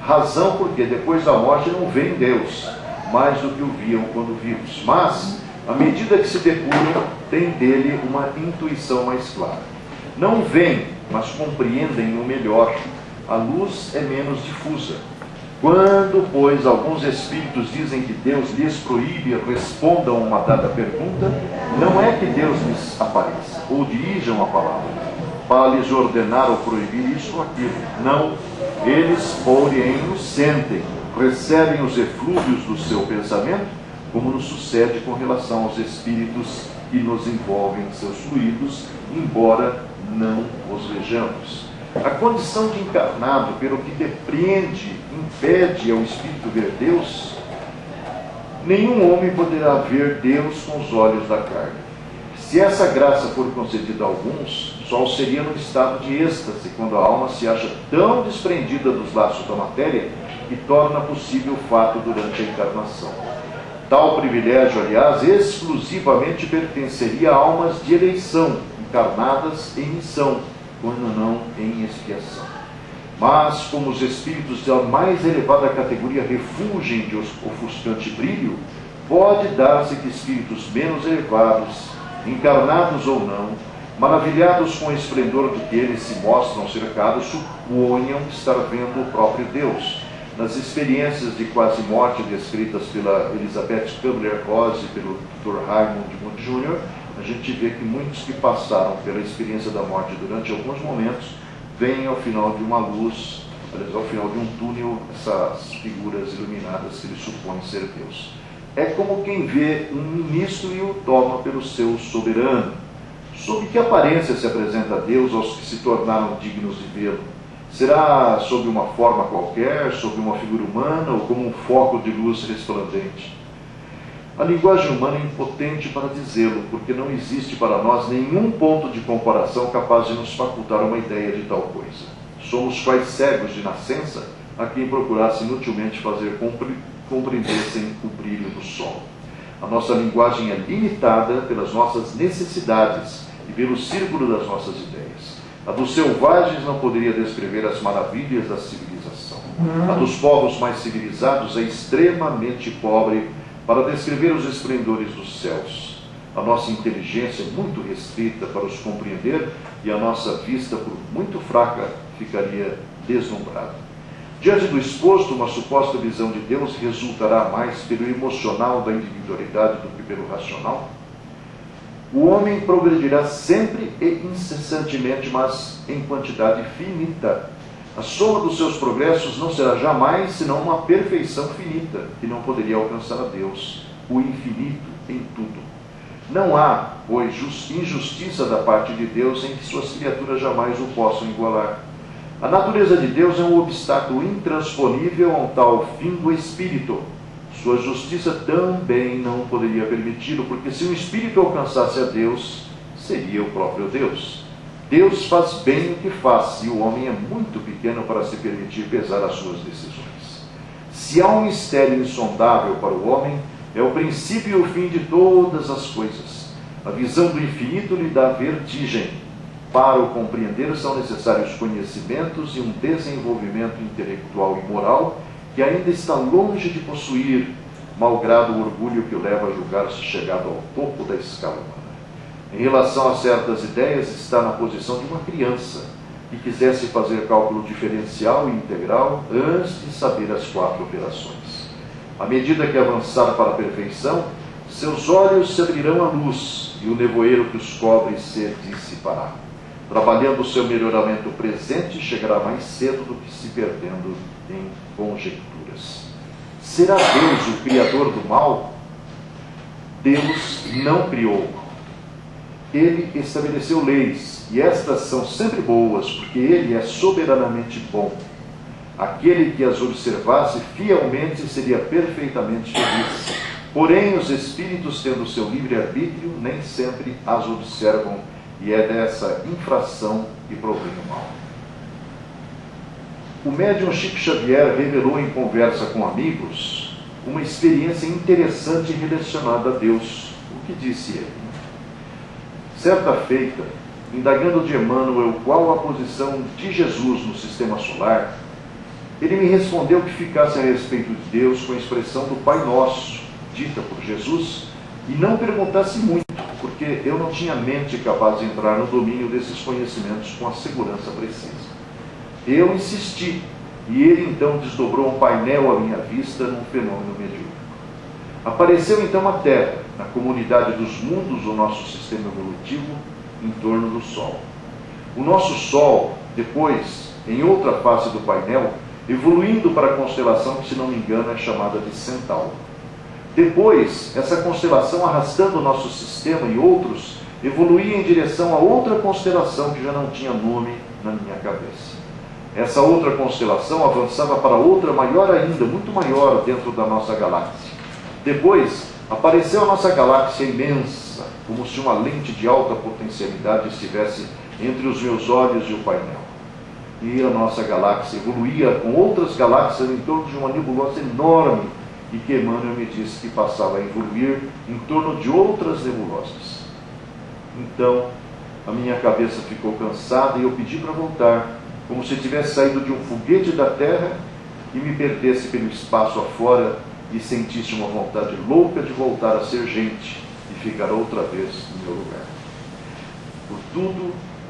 razão porque depois da morte não veem Deus, mais do que o viam quando vivos. Mas, à medida que se depuram, têm dele uma intuição mais clara. Não veem, mas compreendem o melhor. A luz é menos difusa. Quando, pois, alguns espíritos dizem que Deus lhes proíbe respondam uma dada pergunta, não é que Deus lhes apareça, ou dirijam a palavra, para lhes ordenar ou proibir isso ou aquilo. Não, eles, porém, o sentem, recebem os eflúvios do seu pensamento, como nos sucede com relação aos espíritos que nos envolvem em seus fluidos, embora não os vejamos. A condição de encarnado, pelo que depreende, impede ao espírito ver Deus, nenhum homem poderá ver Deus com os olhos da carne. Se essa graça for concedida a alguns, só seria no estado de êxtase, quando a alma se acha tão desprendida dos laços da matéria que torna possível o fato durante a encarnação. Tal privilégio, aliás, exclusivamente pertenceria a almas de eleição, encarnadas em missão, quando não em expiação. Mas, como os espíritos da mais elevada categoria refugem de ofuscante brilho, Pode dar-se que espíritos menos elevados, encarnados ou não, maravilhados com o esplendor de que eles se mostram cercados, suponham estar vendo o próprio Deus. Nas experiências de quase morte descritas pela Elizabeth Kubler-Ross e pelo Dr. Raymond Moody Jr., a gente vê que muitos que passaram pela experiência da morte durante alguns momentos veem ao final de uma luz, aliás, ao final de um túnel, essas figuras iluminadas que eles supõem ser Deus. É como quem vê um ministro e o toma pelo seu soberano. Sob que aparência se apresenta Deus aos que se tornaram dignos de vê-lo? Será sob uma forma qualquer, sob uma figura humana ou como um foco de luz resplandente? A linguagem humana é impotente para dizê-lo, porque não existe para nós nenhum ponto de comparação capaz de nos facultar uma ideia de tal coisa. Somos quais cegos de nascença a quem procurasse inutilmente fazer compreendessem o brilho do sol. A nossa linguagem é limitada pelas nossas necessidades e pelo círculo das nossas ideias. A dos selvagens não poderia descrever as maravilhas da civilização. A dos povos mais civilizados é extremamente pobre para descrever os esplendores dos céus. A nossa inteligência é muito restrita para os compreender e a nossa vista, por muito fraca, ficaria deslumbrada. Diante do exposto, uma suposta visão de Deus resultará mais pelo emocional da individualidade do que pelo racional? O homem progredirá sempre e incessantemente, mas em quantidade finita. A soma dos seus progressos não será jamais senão uma perfeição finita, que não poderia alcançar a Deus, o infinito em tudo. Não há, pois, injustiça da parte de Deus em que suas criaturas jamais o possam igualar. A natureza de Deus é um obstáculo intransponível ao tal fim do Espírito. Sua justiça também não poderia permiti-lo, porque se o Espírito alcançasse a Deus, seria o próprio Deus. Deus faz bem o que faz, e o homem é muito pequeno para se permitir pesar as suas decisões. Se há um mistério insondável para o homem, é o princípio e o fim de todas as coisas. A visão do infinito lhe dá vertigem. Para o compreender são necessários conhecimentos e um desenvolvimento intelectual e moral que ainda está longe de possuir, malgrado o orgulho que o leva a julgar-se chegado ao topo da escala humana. Em relação a certas ideias, está na posição de uma criança que quisesse fazer cálculo diferencial e integral antes de saber as 4 operações. À medida que avançar para a perfeição, seus olhos se abrirão à luz e o nevoeiro que os cobre se dissipará. Trabalhando o seu melhoramento presente, chegará mais cedo do que se perdendo em conjecturas. Será Deus o criador do mal? Deus não criou o mal. Ele estabeleceu leis, e estas são sempre boas, porque ele é soberanamente bom. Aquele que as observasse fielmente seria perfeitamente feliz. Porém, os espíritos, tendo seu livre-arbítrio, nem sempre as observam, e é dessa infração que provém o mal. O médium Chico Xavier revelou em conversa com amigos uma experiência interessante relacionada a Deus. O que disse ele? Certa feita, indagando de Emmanuel qual a posição de Jesus no sistema solar, ele me respondeu que ficasse a respeito de Deus com a expressão do Pai Nosso, dita por Jesus, e não perguntasse muito, porque eu não tinha mente capaz de entrar no domínio desses conhecimentos com a segurança precisa. Eu insisti, e ele então desdobrou um painel à minha vista num fenômeno mediúnico. Apareceu então a Terra, na comunidade dos mundos do nosso sistema evolutivo, em torno do Sol. O nosso Sol, depois, em outra face do painel, evoluindo para a constelação que, se não me engano, é chamada de Centauro. Depois, essa constelação, arrastando o nosso sistema e outros, evoluía em direção a outra constelação que já não tinha nome na minha cabeça. Essa outra constelação avançava para outra maior ainda, muito maior dentro da nossa galáxia. Depois, apareceu a nossa galáxia imensa, como se uma lente de alta potencialidade estivesse entre os meus olhos e o painel. E a nossa galáxia evoluía com outras galáxias em torno de uma nebulosa enorme, e que Emmanuel me disse que passava a evoluir em torno de outras nebulosas. Então, a minha cabeça ficou cansada e eu pedi para voltar, como se tivesse saído de um foguete da Terra e me perdesse pelo espaço afora e sentisse uma vontade louca de voltar a ser gente e ficar outra vez no meu lugar.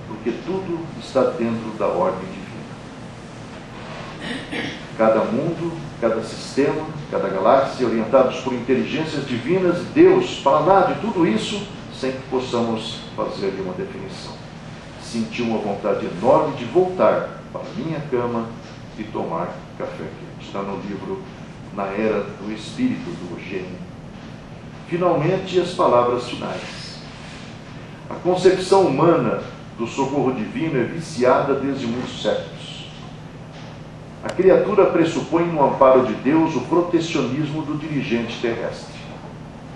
Porque tudo está dentro da ordem divina. Cada mundo, cada sistema, cada galáxia, orientados por inteligências divinas, Deus fala de tudo isso sem que possamos fazer-lhe uma definição. Senti uma vontade enorme de voltar para a minha cama e tomar café quente. Está no livro Na Era do Espírito, do Gênio. Finalmente, as palavras finais. A concepção humana do socorro divino é viciada desde muitos séculos. A criatura pressupõe no amparo de Deus o protecionismo do dirigente terrestre.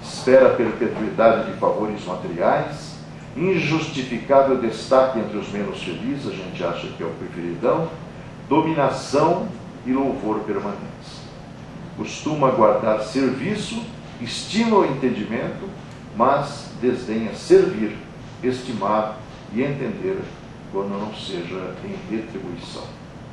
Espera a perpetuidade de favores materiais, injustificável destaque entre os menos felizes, a gente acha que é o preferidão, dominação e louvor permanentes. Costuma guardar serviço, estima o entendimento, mas desdenha servir, estimar e entender, quando não seja em retribuição.